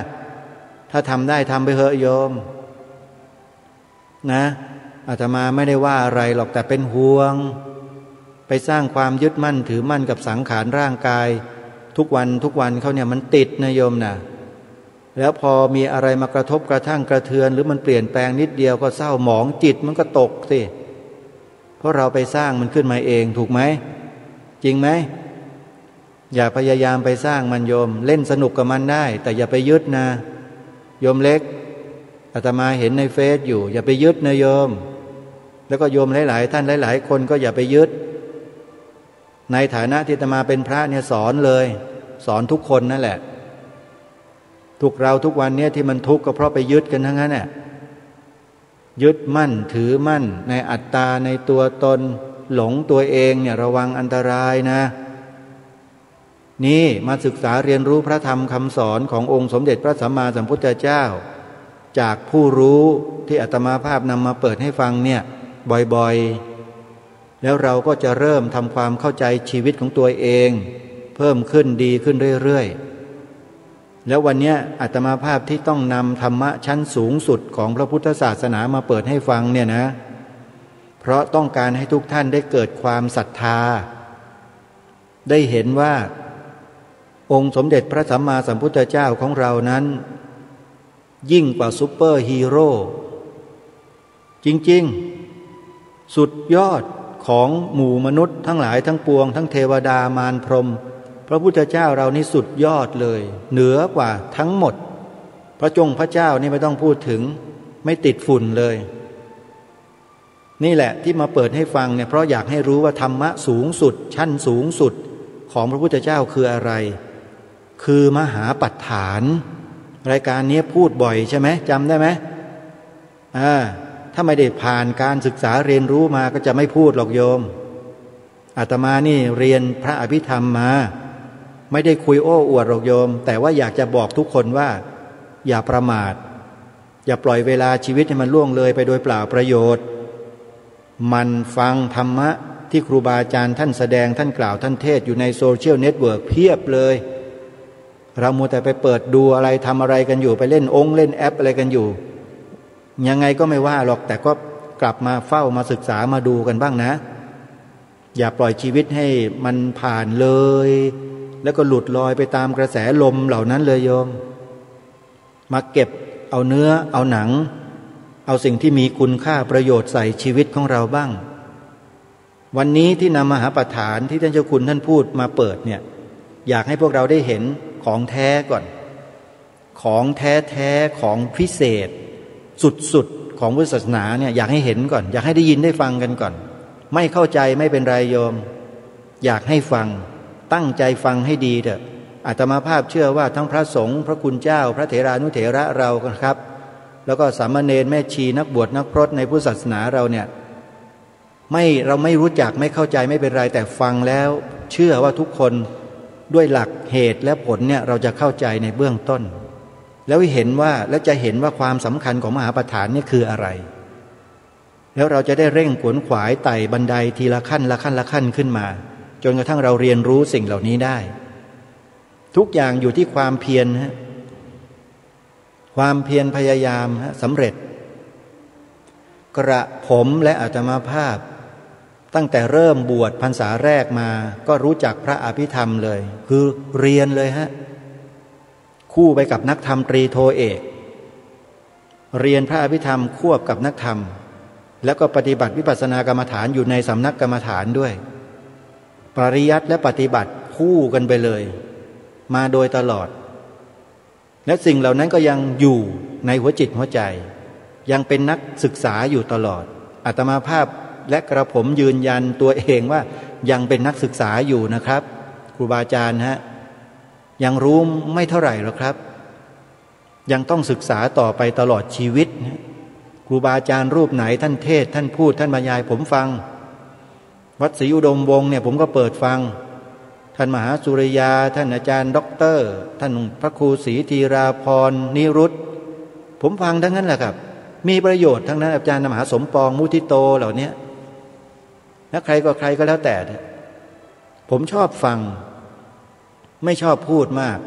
ถ้าทำได้ทำไปเถอะโยมนะอาตมาไม่ได้ว่าอะไรหรอกแต่เป็นห่วงไปสร้างความยึดมั่นถือมั่นกับสังขารร่างกายทุกวันเขาเนี่ยมันติดนะโยมนะแล้วพอมีอะไรมากระทบกระทั่งกระเทือนหรือมันเปลี่ยนแปลงนิดเดียวก็เศร้าหมองจิตมันก็ตกสิเพราะเราไปสร้างมันขึ้นมาเองถูกไหมจริงไหมอย่าพยายามไปสร้างมันโยมเล่นสนุกกับมันได้แต่อย่าไปยึดนะโยมเล็กอาตมาเห็นในเฟซอยู่อย่าไปยึดนะโยมแล้วก็โยมหลายๆท่านหลายๆคนก็อย่าไปยึดในฐานะที่อาตมาเป็นพระเนี่ยสอนเลยสอนทุกคนนั่นแหละทุกเราทุกวันนี้ที่มันทุกข์ก็เพราะไปยึดกันทั้งนั้นแหละยึดมั่นถือมั่นในอัตตาในตัวตนหลงตัวเองเนี่ยระวังอันตรายนะนี่มาศึกษาเรียนรู้พระธรรมคำสอนขององค์สมเด็จพระสัมมาสัมพุทธเจ้าจากผู้รู้ที่อาตมาภาพนำมาเปิดให้ฟังเนี่ยบ่อยๆแล้วเราก็จะเริ่มทำความเข้าใจชีวิตของตัวเองเพิ่มขึ้นดีขึ้นเรื่อยๆแล้ววันนี้อาตมาภาพที่ต้องนำธรรมะชั้นสูงสุดของพระพุทธศาสนามาเปิดให้ฟังเนี่ยนะเพราะต้องการให้ทุกท่านได้เกิดความศรัทธาได้เห็นว่าองค์สมเด็จพระสัมมาสัมพุทธเจ้าของเรานั้นยิ่งกว่าซุปเปอร์ฮีโร่จริงๆสุดยอดของหมู่มนุษย์ทั้งหลายทั้งปวงทั้งเทวดามารพรหมพระพุทธเจ้าเรานี่สุดยอดเลยเหนือกว่าทั้งหมดพระเจ้านี่ไม่ต้องพูดถึงไม่ติดฝุ่นเลยนี่แหละที่มาเปิดให้ฟังเนี่ยเพราะอยากให้รู้ว่าธรรมะสูงสุดชั้นสูงสุดของพระพุทธเจ้าคืออะไรคือมหาปัฏฐานรายการนี้พูดบ่อยใช่ไหมจำได้ไหมถ้าไม่ได้ผ่านการศึกษาเรียนรู้มาก็จะไม่พูดหรอกโยมอาตมานี่เรียนพระอภิธรรมมาไม่ได้คุยโอ้อวดหรอกโยมแต่ว่าอยากจะบอกทุกคนว่าอย่าประมาทอย่าปล่อยเวลาชีวิตให้มันล่วงเลยไปโดยเปล่าประโยชน์มันฟังธรรมะที่ครูบาอาจารย์ท่านแสดงท่านกล่าวท่านเทศอยู่ในโซเชียลเน็ตเวิร์กเพียบเลยเรามัวแต่ไปเปิดดูอะไรทำอะไรกันอยู่ไปเล่นเล่นแอปอะไรกันอยู่ยังไงก็ไม่ว่าหรอกแต่ก็กลับมาเฝ้ามาศึกษามาดูกันบ้างนะอย่าปล่อยชีวิตให้มันผ่านเลย แล้วก็หลุดลอยไปตามกระแสลมเหล่านั้นเลยโยมมาเก็บเอาเนื้อเอาหนังเอาสิ่งที่มีคุณค่าประโยชน์ใส่ชีวิตของเราบ้างวันนี้ที่นำมหาปฐานที่ท่านเจ้าคุณท่านพูดมาเปิดเนี่ยอยากให้พวกเราได้เห็นของแท้ก่อนของแท้ของพิเศษสุดๆของพุทธศาสนาเนี่ยอยากให้เห็นก่อนอยากให้ได้ยินได้ฟังกันก่อนไม่เข้าใจไม่เป็นไรโยมอยากให้ฟังตั้งใจฟังให้ดีเถอะอาตมาภาพเชื่อว่าทั้งพระสงฆ์พระคุณเจ้าพระเถรานุเถระเราครับแล้วก็สามเณรแม่ชีนักบวชนักพรตในพุทธศาสนาเราเนี่ยเราไม่รู้จักไม่เข้าใจไม่เป็นไรแต่ฟังแล้วเชื่อว่าทุกคนด้วยหลักเหตุและผลเนี่ยเราจะเข้าใจในเบื้องต้นแล้วจะเห็นว่าความสำคัญของมหาปฐานนี่คืออะไรแล้วเราจะได้เร่งขวนขวายไต่บันไดทีละขั้นละขั้นละขั้นขึ้นมาจนกระทั่งเราเรียนรู้สิ่งเหล่านี้ได้ทุกอย่างอยู่ที่ความเพียรความเพียรพยายามสำเร็จกระผมและอาตมาภาพตั้งแต่เริ่มบวชพรรษาแรกมาก็รู้จักพระอภิธรรมเลยคือเรียนเลยคู่ไปกับนักธรรมตรีโทเอกเรียนพระอภิธรรมควบกับนักธรรมแล้วก็ปฏิบัติวิปัสสนากรรมฐานอยู่ในสำนักกรรมฐานด้วยปริยัติและปฏิบัติคู่กันไปเลยมาโดยตลอดและสิ่งเหล่านั้นก็ยังอยู่ในหัวจิตหัวใจยังเป็นนักศึกษาอยู่ตลอดอาตมาภาพและกระผมยืนยันตัวเองว่ายังเป็นนักศึกษาอยู่นะครับครูบาอาจารย์ยังรู้ไม่เท่าไหร่หรอกครับยังต้องศึกษาต่อไปตลอดชีวิตครูบาอาจารย์รูปไหนท่านเทศท่านพูดท่านบรรยายผมฟังวัดศรีอุดมวงศ์เนี่ยผมก็เปิดฟังท่านมหาสุริยาท่านอาจารย์ด็อกเตอร์ท่านพระครูศรีธีราพรนิรุตผมฟังทั้งนั้นแหละครับมีประโยชน์ทั้งนั้นอาจารย์มหาสมปองมุทิโตเหล่านี้และใครก็แล้วแต่ผมชอบฟังไม่ชอบพูดมาก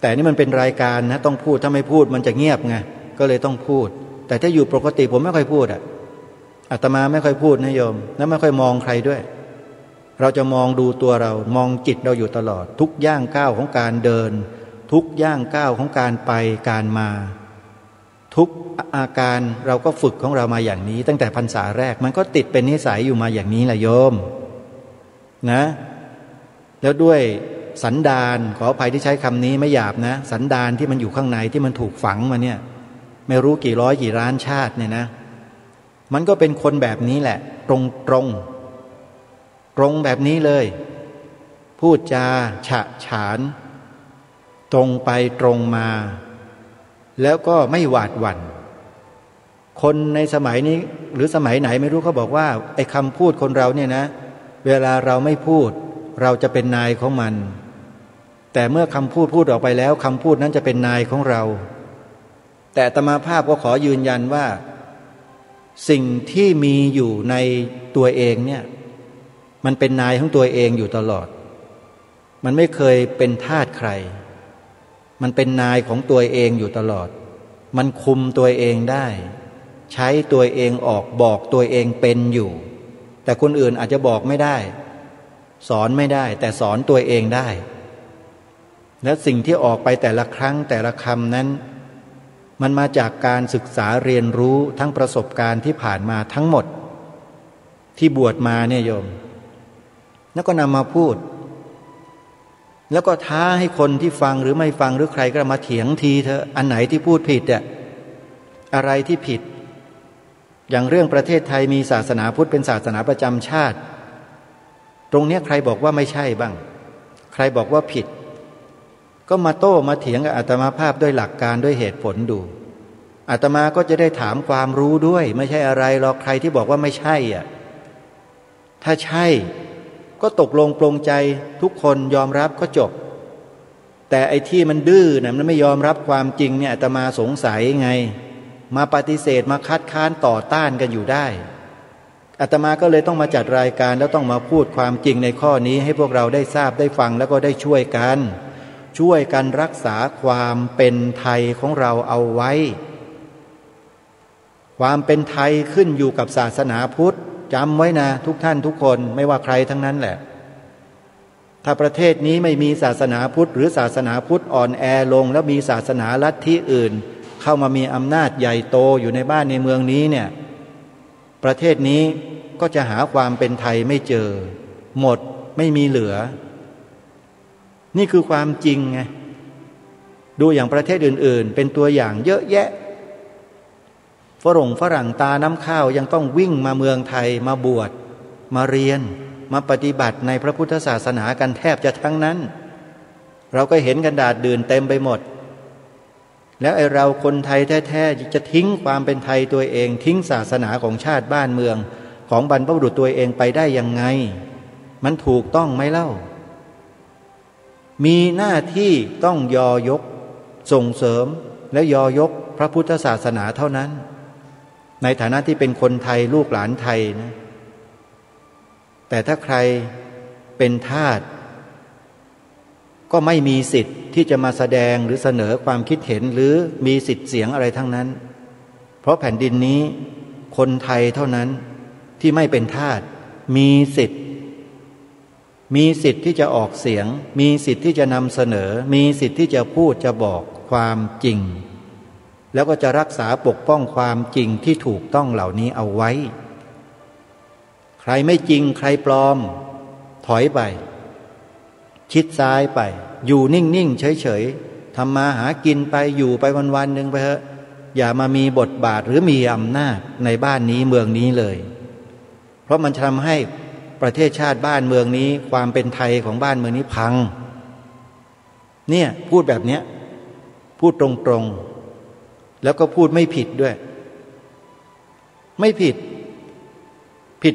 แต่นี่มันเป็นรายการนะต้องพูดถ้าไม่พูดมันจะเงียบไงก็เลยต้องพูดแต่ถ้าอยู่ปกติผมไม่ค่อยพูดอาตมาไม่ค่อยพูดนะโยมและไม่ค่อยมองใครด้วยเราจะมองดูตัวเรามองจิตเราอยู่ตลอดทุกย่างก้าวของการเดินทุกย่างก้าวของการไปการมาทุกอาการเราก็ฝึกของเรามาอย่างนี้ตั้งแต่พรรษาแรกมันก็ติดเป็นนิสัยอยู่มาอย่างนี้แหละโยมนะแล้วด้วยสันดานขออภัยที่ใช้คำนี้ไม่หยาบนะสันดานที่มันอยู่ข้างในที่มันถูกฝังมาเนี่ยไม่รู้กี่ร้อยกี่ล้านชาติเนี่ยนะมันก็เป็นคนแบบนี้แหละตรงแบบนี้เลยพูดจาฉะฉานตรงไปตรงมาแล้วก็ไม่หวาดหวั่นคนในสมัยนี้หรือสมัยไหนไม่รู้เขาบอกว่าไอ้คำพูดคนเราเนี่ยนะเวลาเราไม่พูดเราจะเป็นนายของมันแต่เมื่อคำพูดออกไปแล้วคำพูดนั้นจะเป็นนายของเราแต่อาตมาภาพก็ขอยืนยันว่าสิ่งที่มีอยู่ในตัวเองเนี่ยมันเป็นนายของตัวเองอยู่ตลอดมันไม่เคยเป็นทาสใครมันเป็นนายของตัวเองอยู่ตลอดมันคุมตัวเองได้ใช้ตัวเองออกบอกตัวเองเป็นอยู่แต่คนอื่นอาจจะบอกไม่ได้สอนไม่ได้แต่สอนตัวเองได้และสิ่งที่ออกไปแต่ละครั้งแต่ละคำนั้นมันมาจากการศึกษาเรียนรู้ทั้งประสบการณ์ที่ผ่านมาทั้งหมดที่บวชมาเนี่ยโยมแล้วก็นำมาพูดแล้วก็ท้าให้คนที่ฟังหรือไม่ฟังหรือใครก็มาเถียงทีเถอะอันไหนที่พูดผิดอะไรที่ผิดอย่างเรื่องประเทศไทยมีศาสนาพุทธเป็นศาสนาประจำชาติตรงนี้ใครบอกว่าไม่ใช่บ้างใครบอกว่าผิดก็มาโต้มาเถียงกับอาตมาภาพด้วยหลักการด้วยเหตุผลดูอาตมาก็จะได้ถามความรู้ด้วยไม่ใช่อะไรหรอกใครที่บอกว่าไม่ใช่ถ้าใช่ก็ตกลงปลงใจทุกคนยอมรับก็จบแต่ไอ้ที่มันดื้อนะมันไม่ยอมรับความจริงเนี่ยอาตมาสงสัยไงมาปฏิเสธมาคัดค้านต่อต้านกันอยู่ได้อาตมาก็เลยต้องมาจัดรายการแล้วต้องมาพูดความจริงในข้อนี้ให้พวกเราได้ทราบได้ฟังแล้วก็ได้ช่วยกันรักษาความเป็นไทยของเราเอาไว้ความเป็นไทยขึ้นอยู่กับศาสนาพุทธจำไว้นะทุกท่านทุกคนไม่ว่าใครทั้งนั้นแหละ ถ้าประเทศนี้ไม่มีศาสนาพุทธหรือศาสนาพุทธอ่อนแอลงแล้วมีศาสนาลัทธิอื่นเข้ามามีอำนาจใหญ่โตอยู่ในบ้านในเมืองนี้เนี่ยประเทศนี้ก็จะหาความเป็นไทยไม่เจอหมดไม่มีเหลือนี่คือความจริงไงดูอย่างประเทศอื่นๆเป็นตัวอย่างเยอะแยะฝรั่งตาน้ำข้าวยังต้องวิ่งมาเมืองไทยมาบวชมาเรียนมาปฏิบัติในพระพุทธศาสนากันแทบจะทั้งนั้นเราก็เห็นกันดาษดื่นเต็มไปหมดแล้วไอ้เราคนไทยแท้ๆจะทิ้งความเป็นไทยตัวเองทิ้งศาสนาของชาติบ้านเมืองของบรรพบุรุษตัวเองไปได้ยังไงมันถูกต้องไหมเล่ามีหน้าที่ต้องยอยกส่งเสริมและยอยกพระพุทธศาสนาเท่านั้นในฐานะที่เป็นคนไทยลูกหลานไทยนะแต่ถ้าใครเป็นทาสก็ไม่มีสิทธิ์ที่จะมาแสดงหรือเสนอความคิดเห็นหรือมีสิทธิ์เสียงอะไรทั้งนั้นเพราะแผ่นดินนี้คนไทยเท่านั้นที่ไม่เป็นทาสมีสิทธิ์ที่จะออกเสียงมีสิทธิ์ที่จะนำเสนอมีสิทธิ์ที่จะพูดจะบอกความจริงแล้วก็จะรักษาปกป้องความจริงที่ถูกต้องเหล่านี้เอาไว้ใครไม่จริงใครปลอมถอยไปชิดซ้ายไปอยู่นิ่งๆเฉยๆทำมาหากินไปอยู่ไปวันๆหนึ่งไปเถอะอย่ามามีบทบาทหรือมีอำนาจในบ้านนี้เมืองนี้เลยเพราะมันทำให้ประเทศชาติบ้านเมืองนี้ความเป็นไทยของบ้านเมืองนี้พังเนี่ยพูดแบบเนี้ยพูดตรงๆแล้วก็พูดไม่ผิดด้วยไม่ผิด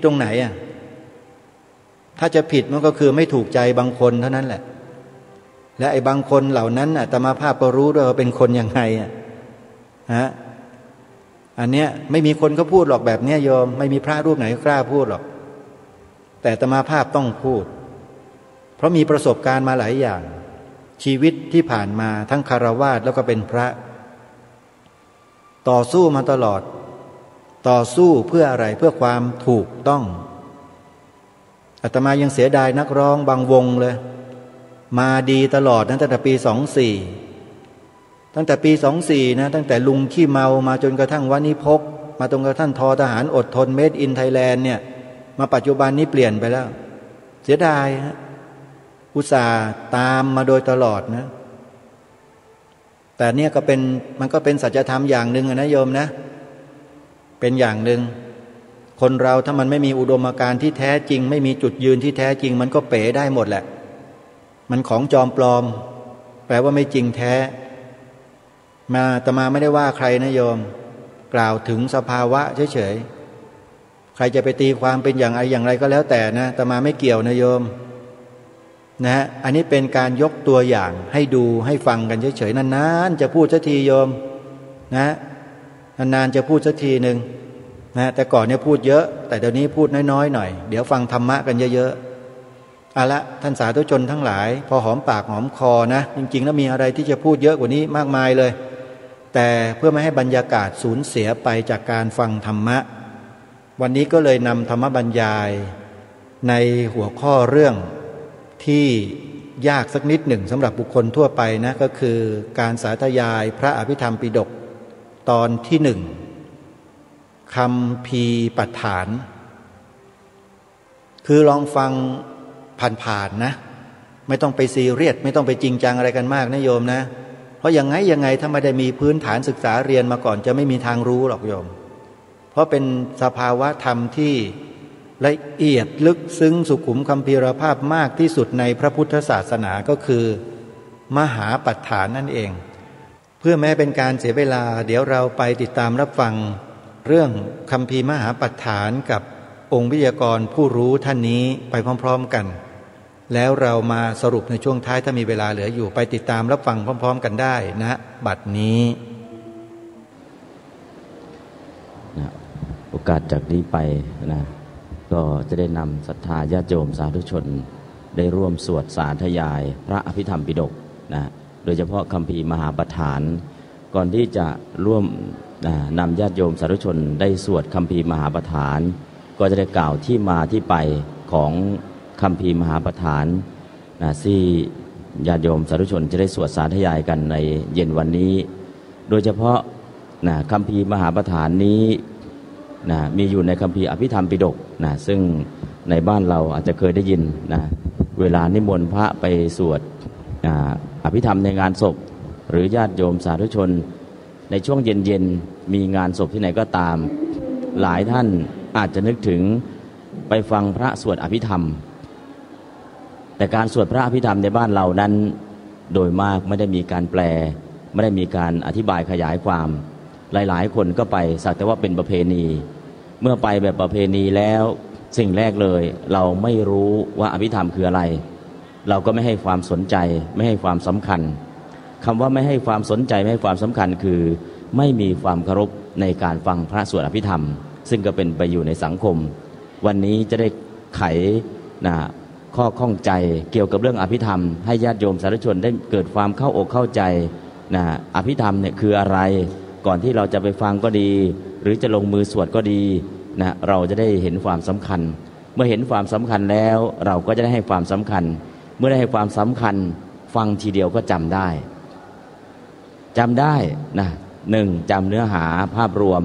ตรงไหนอ่ะถ้าจะผิดมันก็คือไม่ถูกใจบางคนเท่านั้นแหละและไอ้บางคนเหล่านั้นอาตมาภาพก็รู้ด้วยว่าเป็นคนยังไงอ่ะอันเนี้ยไม่มีคนเขาพูดหรอกแบบเนี้ยโยมไม่มีพระรูปไหนกล้าพูดหรอกแต่อาตมาภาพต้องพูดเพราะมีประสบการณ์มาหลายอย่างชีวิตที่ผ่านมาทั้งคฤหัสถ์แล้วก็เป็นพระต่อสู้มาตลอดต่อสู้เพื่ออะไรเพื่อความถูกต้องอาตมายังเสียดายนักร้องบางวงเลยมาดีตลอดตั้งแต่ปี24ตั้งแต่ปี24นะตั้งแต่ลุงขี้เมามาจนกระทั่งวานิพกมาจนกระทั่งทอทหารอดทนเมดอินไทยแลนด์เนี่ยมาปัจจุบันนี้เปลี่ยนไปแล้วเสียดายฮะอุตส่าห์ตามมาโดยตลอดนะแต่เนี่ยมันก็เป็นสัจธรรมอย่างหนึ่งนะโยมนะเป็นอย่างหนึ่งคนเราถ้ามันไม่มีอุดมการณ์ที่แท้จริงไม่มีจุดยืนที่แท้จริงมันก็เป๋ได้หมดแหละมันของจอมปลอมแปลว่าไม่จริงแท้อาตมาไม่ได้ว่าใครนะโยมกล่าวถึงสภาวะเฉยๆใครจะไปตีความเป็นอย่างไรก็แล้วแต่นะอาตมาไม่เกี่ยวนะโยมนะอันนี้เป็นการยกตัวอย่างให้ดูให้ฟังกันเฉยๆนานๆจะพูดสักทีโยมนะนานๆจะพูดสักทีนึงนะแต่ก่อนเนี่ยพูดเยอะแต่เดี๋ยวนี้พูดน้อยๆหน่อยเดี๋ยวฟังธรรมะกันเยอะๆเอาละท่านสาธุชนทั้งหลายพอหอมปากหอมคอนะจริงๆแล้วมีอะไรที่จะพูดเยอะกว่านี้มากมายเลยแต่เพื่อไม่ให้บรรยากาศสูญเสียไปจากการฟังธรรมะวันนี้ก็เลยนำธรรมบรรยายในหัวข้อเรื่องที่ยากสักนิดหนึ่งสำหรับบุคคลทั่วไปนะก็คือการสาธยายพระอภิธรรมปิฎกตอนที่หนึ่งคัมภีร์ปัฏฐานคือลองฟังผ่านๆนะไม่ต้องไปซีเรียสไม่ต้องไปจริงจังอะไรกันมากนะโยมนะเพราะยังไงถ้าไม่ได้มีพื้นฐานศึกษาเรียนมาก่อนจะไม่มีทางรู้หรอกโยมเพราะเป็นสภาวะธรรมที่ละเอียดลึกซึ้งสุขุมคัมภีรภาพมากที่สุดในพระพุทธศาสนาก็คือมหาปัฏฐานนั่นเองเพื่อแม้เป็นการเสียเวลาเดี๋ยวเราไปติดตามรับฟังเรื่องคัมภีร์มหาปัฏฐานกับองค์วิทยากรผู้รู้ท่านนี้ไปพร้อมๆกันแล้วเรามาสรุปในช่วงท้ายถ้ามีเวลาเหลืออยู่ไปติดตามรับฟังพร้อมๆกันได้นะบัดนี้โอกาสจากนี้ไปนะก็จะได้นำศรัทธาญาติโยมสาธุชนได้ร่วมสวดสาธยายพระอภิธรรมปิฎกนะโดยเฉพาะคัมภีร์มหาปัฏฐานก่อนที่จะร่วมนำญาติโยมสาธุชนได้สวดคัมภีร์มหาปัฏฐานก็จะได้กล่าวที่มาที่ไปของคัมภีร์มหาปัฏฐาน ที่ญาติโยมสาธุชนจะได้สวดสาธยายกันในเย็นวันนี้โดยเฉพาะคัมภีร์มหาประธานนี้มีอยู่ในคัมภีร์อภิธรรมปิฎกซึ่งในบ้านเราอาจจะเคยได้ยินเวลานิมนต์พระไปสวดอภิธรรมในงานศพหรือญาติโยมสาธุชนในช่วงเย็นๆมีงานศพที่ไหนก็ตามหลายท่านอาจจะนึกถึงไปฟังพระสวดอภิธรรมแต่การสวดพระอภิธรรมในบ้านเรานั้นโดยมากไม่ได้มีการแปลไม่ได้มีการอธิบายขยายความหลายๆคนก็ไปสักแต่ว่าเป็นประเพณีเมื่อไปแบบประเพณีแล้วสิ่งแรกเลยเราไม่รู้ว่าอภิธรรมคืออะไรเราก็ไม่ให้ความสนใจไม่ให้ความสำคัญคำว่าไม่ให้ความสนใจไม่ให้ความสำคัญคือไม่มีความเคารพในการฟังพระสวดอภิธรรมซึ่งก็เป็นไปอยู่ในสังคมวันนี้จะได้ไขข้อข้องใจเกี่ยวกับเรื่องอภิธรรมให้ญาติโยมสาธุชนได้เกิดความเข้าอกเข้าใจอภิธรรมเนี่ยคืออะไรก่อนที่เราจะไปฟังก็ดีหรือจะลงมือสวดก็ดีเราจะได้เห็นความสำคัญเมื่อเห็นความสำคัญแล้วเราก็จะได้ให้ความสำคัญเมื่อได้ให้ความสำคัญฟังทีเดียวก็จำได้หนึ่งจำเนื้อหาภาพรวม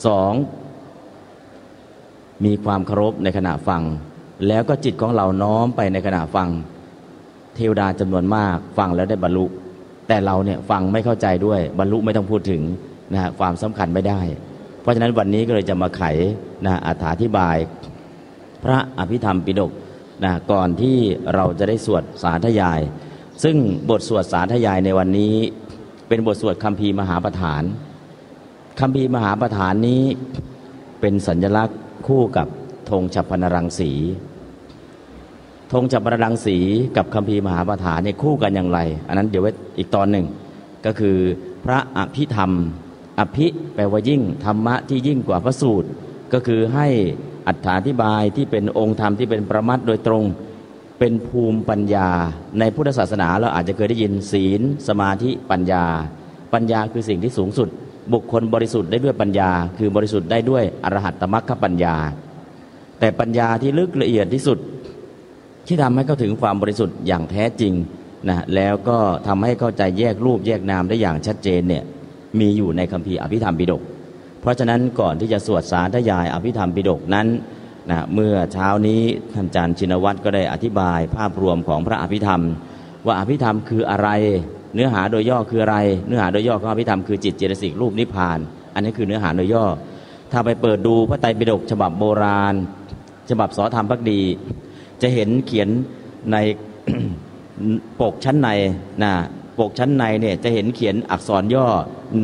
สองมีความเคารพในขณะฟังแล้วก็จิตของเราน้อมไปในขณะฟังเทวดาจำนวนมากฟังแล้วได้บรรลุแต่เราเนี่ยฟังไม่เข้าใจด้วยบรรลุไม่ต้องพูดถึงความสำคัญไม่ได้เพราะฉะนั้นวันนี้ก็เลยจะมาไขอธิบายพระอภิธรรมปิฎกก่อนที่เราจะได้สวดสาธยายซึ่งบทสวดสาธยายในวันนี้เป็นบทสวดคัมภีร์มหาประธานคัมภีร์มหาประธานนี้เป็นสัญลักษณ์คู่กับธงฉัพพนรังสีธงฉัพพนรังสีกับคัมภีร์มหาประธานเนี่ยคู่กันอย่างไรอันนั้นเดี๋ยวไว้อีกตอนหนึ่งก็คือพระอภิธรรมอภิแปลว่ายิ่งธรรมะที่ยิ่งกว่าพระสูตรก็คือให้อธิบายที่เป็นองค์ธรรมที่เป็นประมัตถ์โดยตรงเป็นภูมิปัญญาในพุทธศาสนาเราอาจจะเคยได้ยินศีลสมาธิปัญญาปัญญาคือสิ่งที่สูงสุดบุคคลบริสุทธิ์ได้ด้วยปัญญาคือบริสุทธิ์ได้ด้วยอรหัตตมรรคปัญญาแต่ปัญญาที่ลึกละเอียดที่สุดที่ทำให้เข้าถึงความบริสุทธิ์อย่างแท้จริงแล้วก็ทำให้เข้าใจแยกรูปแยกนามได้อย่างชัดเจนเนี่ยมีอยู่ในคัมภีร์อภิธรรมปิฎกเพราะฉะนั้นก่อนที่จะสวดสาธยายอภิธรรมปิฎกนั้นเมื่อเช้านี้ท่านอาจารย์ชินวัตรก็ได้อธิบายภาพรวมของพระอภิธรรมว่าอภิธรรมคืออะไรเนื้อหาโดยย่อคืออะไรเนื้อหาโดยย่อของอภิธรรมคือจิตเจตสิกรูปนิพพานอันนี้คือเนื้อหาโดยย่อถ้าไปเปิดดูพระไตรปิฎกฉบับโบราณฉบับสอธรรมภักดีจะเห็นเขียนใน ปกชั้นในปกชั้นในเนี่ยจะเห็นเขียนอักษรย่อ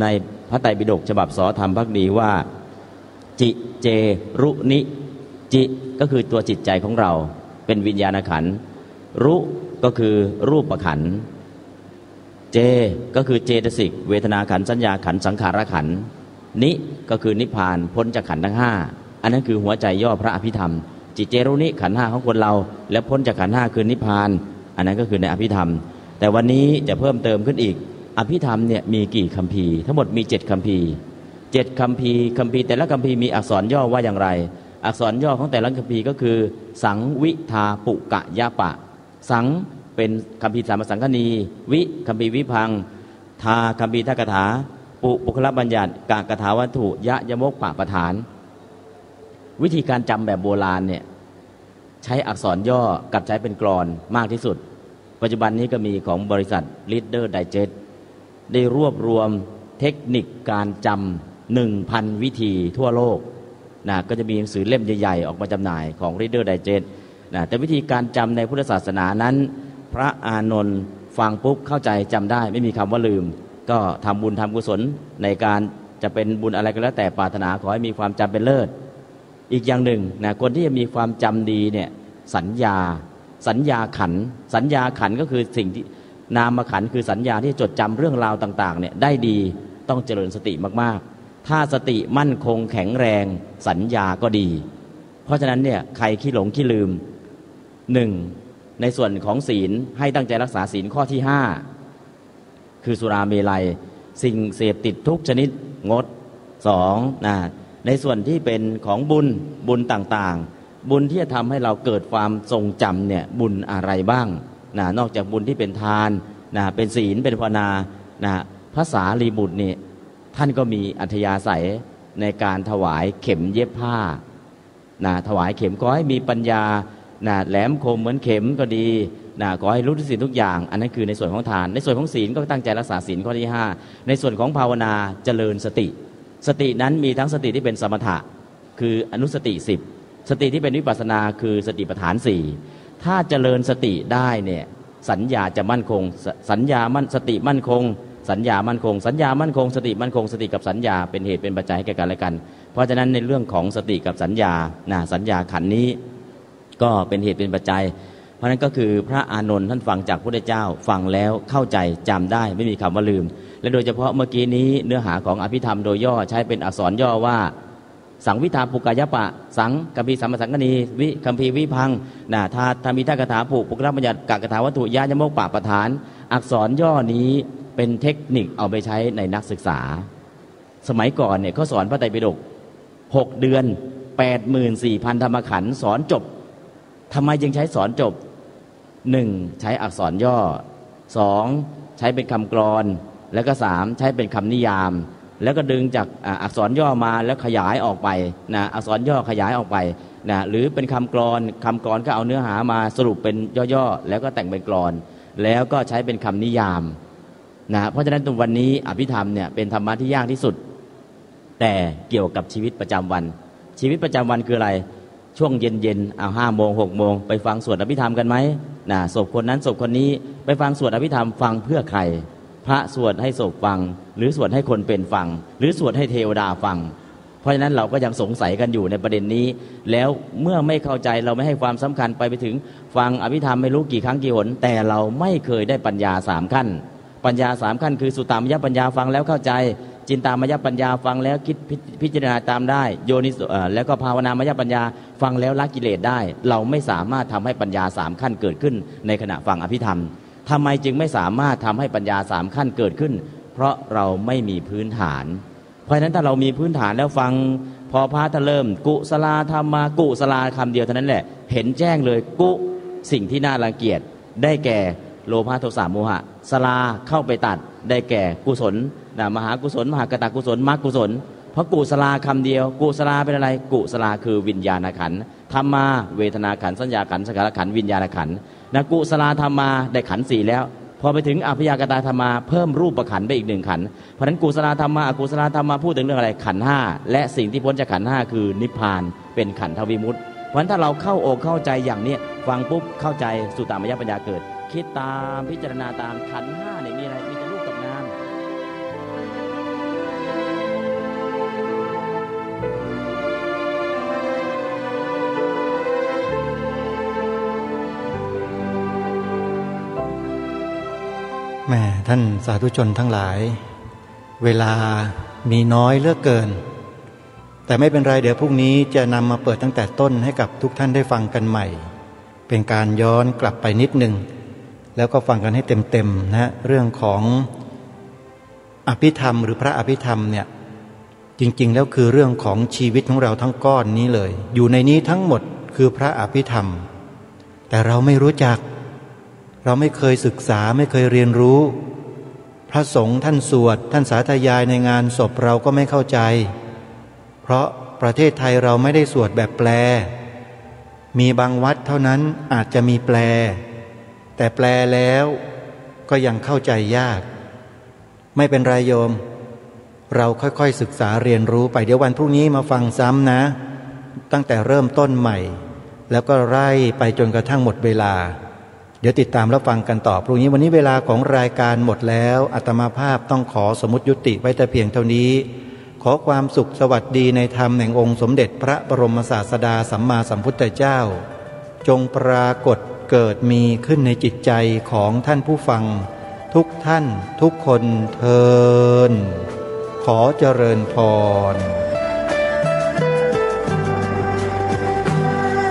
ในพระไตรปิฎกฉบับสอธรรมภักดีว่าจิเจรุนิจิก็คือตัวจิตใจของเราเป็นวิญญาณขันธ์รุก็คือรูปขันธ์เจก็คือเจตสิกเวทนาขันธ์สัญญาขันธ์สังขารขันธ์นิก็คือนิพพานพ้นจากขันธ์ทั้งห้าอันนั้นคือหัวใจย่อพระอภิธรรมจิเจรุนิขันธ์ห้าของคนเราและพ้นจากขันธ์ห้าคือนิพพานอันนั้นก็คือในอภิธรรมแต่วันนี้จะเพิ่มเติมขึ้นอีกอภิธรรมเนี่ยมีกี่คัมภีร์ทั้งหมดมี7คัมภีร์7คัมภีร์แต่ละคัมภีร์มีอักษรย่อว่าอย่างไรอักษรย่อของแต่ละคัมภีร์ก็คือสังวิทาปุกะยะปะสังเป็นคัมภีร์สามสังคณีวิคัมภีร์วิพังทาคัมภีร์ทักถาปุปุคละบัญญัติกากถาวัตถุยะยมกปะประธานวิธีการจำแบบโบราณเนี่ยใช้อักษรย่อกับใช้เป็นกลอนมากที่สุดปัจจุบันนี้ก็มีของบริษัท Reader Digest ได้รวบรวมเทคนิคการจำ 1,000 วิธีทั่วโลกก็จะมีหนังสือเล่มใหญ่ๆออกมาจำหน่ายของ Reader Digest แต่วิธีการจำในพุทธศาสนานั้นพระอานนท์ฟังปุ๊บเข้าใจจำได้ไม่มีคำว่าลืมก็ทำบุญทำกุศลในการจะเป็นบุญอะไรก็แล้วแต่ปรารถนาขอให้มีความจำเป็นเลิศอีกอย่างหนึ่งคนที่จะมีความจำดีเนี่ยสัญญาขันธ์ก็คือสิ่งที่นามขันธ์คือสัญญาที่จดจำเรื่องราวต่างๆเนี่ยได้ดีต้องเจริญสติมากๆถ้าสติมั่นคงแข็งแรงสัญญาก็ดีเพราะฉะนั้นเนี่ยใครขี้หลงขี้ลืม1ในส่วนของศีลให้ตั้งใจรักษาศีลข้อที่5คือสุราเมลัยสิ่งเสพติดทุกชนิดงด2ในส่วนที่เป็นของบุญต่างๆบุญที่จะทำให้เราเกิดความทรงจำเนี่ยบุญอะไรบ้าง นอกจากบุญที่เป็นทานเป็นศีลเป็นภาวนาพระสารีบุตรนี่ท่านก็มีอัธยาศัยในการถวายเข็มเย็บผ้าถวายเข็มก็ให้มีปัญญาแหลมคมเหมือนเข็มก็ดีขอให้รู้ทุกสิ่งทุกอย่างอันนั้นคือในส่วนของทานในส่วนของศีลก็ตั้งใจรักษาศีลข้อที่5ในส่วนของภาวนาเจริญสตินั้นมีทั้งสติที่เป็นสมถะคืออนุสติ10สติที่เป็นวิปัสสนาคือสติปัฏฐาน4ถ้าเจริญสติได้เนี่ยสัญญาจะมั่นคงสัญญามั่นสติมั่นคงสัญญามั่นคงสัญญามั่นคงสติมั่นคงสติกับสัญญาเป็นเหตุเป็นปัจจัยให้แก่กันและกันเพราะฉะนั้นในเรื่องของสติกับสัญญาสัญญาขันธ์นี้ก็เป็นเหตุเป็นปัจจัยเพราะนั้นก็คือพระอานนท์ท่านฟังจากพระพุทธเจ้าฟังแล้วเข้าใจจำได้ไม่มีคำว่าลืมและโดยเฉพาะเมื่อกี้นี้เนื้อหาของอภิธรรมโดยย่อใช้เป็นอักษรย่อว่าสังวิธาปุกายปะสังกัมพีสัมมสังกนีวิคัมภีร์วิพังถ้ามีท่ากถาผูกปุกละบัญญัติกะกถาวัตถุญาณโมกปะประธานอักษรย่อนี้เป็นเทคนิคเอาไปใช้ในนักศึกษาสมัยก่อนเนี่ยเขาสอนพระไตรปิฎก6 เดือน 84,000 ธรรมขันธ์สอนจบทำไมจึงใช้สอนจบ1ใช้อักษรย่อ2ใช้เป็นคำกลอนแล้วก็3ใช้เป็นคำนิยามแล้วก็ดึงจากอักษรย่อมาแล้วขยายออกไปอักษรย่อขยายออกไปหรือเป็นคำกลอนก็เอาเนื้อหามาสรุปเป็นย่อๆแล้วก็แต่งเป็นกลอนแล้วก็ใช้เป็นคำนิยามเพราะฉะนั้นตรงวันนี้อภิธรรมเนี่ยเป็นธรรมะที่ยากที่สุดแต่เกี่ยวกับชีวิตประจำวันชีวิตประจำวันคืออะไรช่วงเย็นๆ5 โมง 6 โมงไปฟังสวดอภิธรรมกันไหมศพคนนั้นศพคนนี้ไปฟังสวดอภิธรรมฟังเพื่อใครพระสวดให้ศพฟังหรือสวดให้คนเป็นฟังหรือสวดให้เทวดาฟังเพราะฉะนั้นเราก็ยังสงสัยกันอยู่ในประเด็นนี้แล้วเมื่อไม่เข้าใจเราไม่ให้ความสำคัญไปถึงฟังอภิธรรมไม่รู้กี่ครั้งกี่หนแต่เราไม่เคยได้ปัญญา3 ขั้นปัญญา3 ขั้นคือสุตตามยปัญญาฟังแล้วเข้าใจจินตามยปัญญาฟังแล้วคิดพิจารณาตามได้โยนิโสแล้วก็ภาวนามยปัญญาฟังแล้วละกิเลสได้เราไม่สามารถทำให้ปัญญา3 ขั้นเกิดขึ้นในขณะฟังอภิธรรมทำไมจึงไม่สามารถทำให้ปัญญา3 ขั้นเกิดขึ้นเพราะเราไม่มีพื้นฐานเพราะฉะนั้นถ้าเรามีพื้นฐานแล้วฟังพอพระท่านเริ่มกุศลธรรมากุศลคำเดียวเท่านั้นแหละเห็นแจ้งเลยกุสิ่งที่น่ารังเกียจได้แก่โลภะโทสะโมหะศลาเข้าไปตัดได้แก่กุศลมหากุศลมหากตกุศลมรรคกุศลเพราะกุศลคำเดียวกุศลเป็นอะไรกุศลคือวิญญาณขันธ์ธรรมาเวทนาขันธ์สัญญาขันธ์สังขารขันธ์วิญญาณขันธ์กุศลธรรมาได้ขันธ์4แล้วพอไปถึงอภิญญากตธรรมาเพิ่มรูปขันธ์ไปอีก1 ขันธ์เพราะฉะนั้นกุศลธรรมาอกุศลธรรมาพูดถึงเรื่องอะไรขันธ์5และสิ่งที่พ้นจากขันธ์5คือนิพพานเป็นขันธวิมุตติเพราะฉะนั้นถ้าเราเข้าอกเข้าใจอย่างนี้ฟังปุ๊บเข้าใจสุตตามยปัญญาเกิดคิดตามพิจารณาตามขันธ์5เนี่ยมีอะไรมีแต่รูปกับนามแม่ท่านสาธุชนทั้งหลายเวลามีน้อยเหลือเกินแต่ไม่เป็นไรเดี๋ยวพรุ่งนี้จะนำมาเปิดตั้งแต่ต้นให้กับทุกท่านได้ฟังกันใหม่เป็นการย้อนกลับไปนิดนึงแล้วก็ฟังกันให้เต็มๆนะเรื่องของอภิธรรมหรือพระอภิธรรมเนี่ยจริงๆแล้วคือเรื่องของชีวิตของเราทั้งก้อนนี้เลยอยู่ในนี้ทั้งหมดคือพระอภิธรรมแต่เราไม่รู้จักเราไม่เคยศึกษาไม่เคยเรียนรู้พระสงฆ์ท่านสวดท่านสาธยายในงานศพเราก็ไม่เข้าใจเพราะประเทศไทยเราไม่ได้สวดแบบแปลมีบางวัดเท่านั้นอาจจะมีแปลแต่แปลแล้วก็ยังเข้าใจยากไม่เป็นไรโยมเราค่อยๆศึกษาเรียนรู้ไปเดี๋ยววันพรุ่งนี้มาฟังซ้ำนะตั้งแต่เริ่มต้นใหม่แล้วก็ไล่ไปจนกระทั่งหมดเวลาเดี๋ยวติดตามแล้วฟังกันต่อพรุ่งนี้วันนี้เวลาของรายการหมดแล้วอาตมาภาพต้องขอสมมุติยุติไว้แต่เพียงเท่านี้ขอความสุขสวัสดีในธรรมแห่งองค์สมเด็จพระบรมศาสดาสัมมาสัมพุทธเจ้าจงปรากฏเกิดมีขึ้นในจิตใจของท่านผู้ฟังทุกท่านทุกคนเทินขอเจริญพร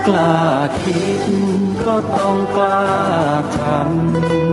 กล้าคิดก็ต้องกล้าทำ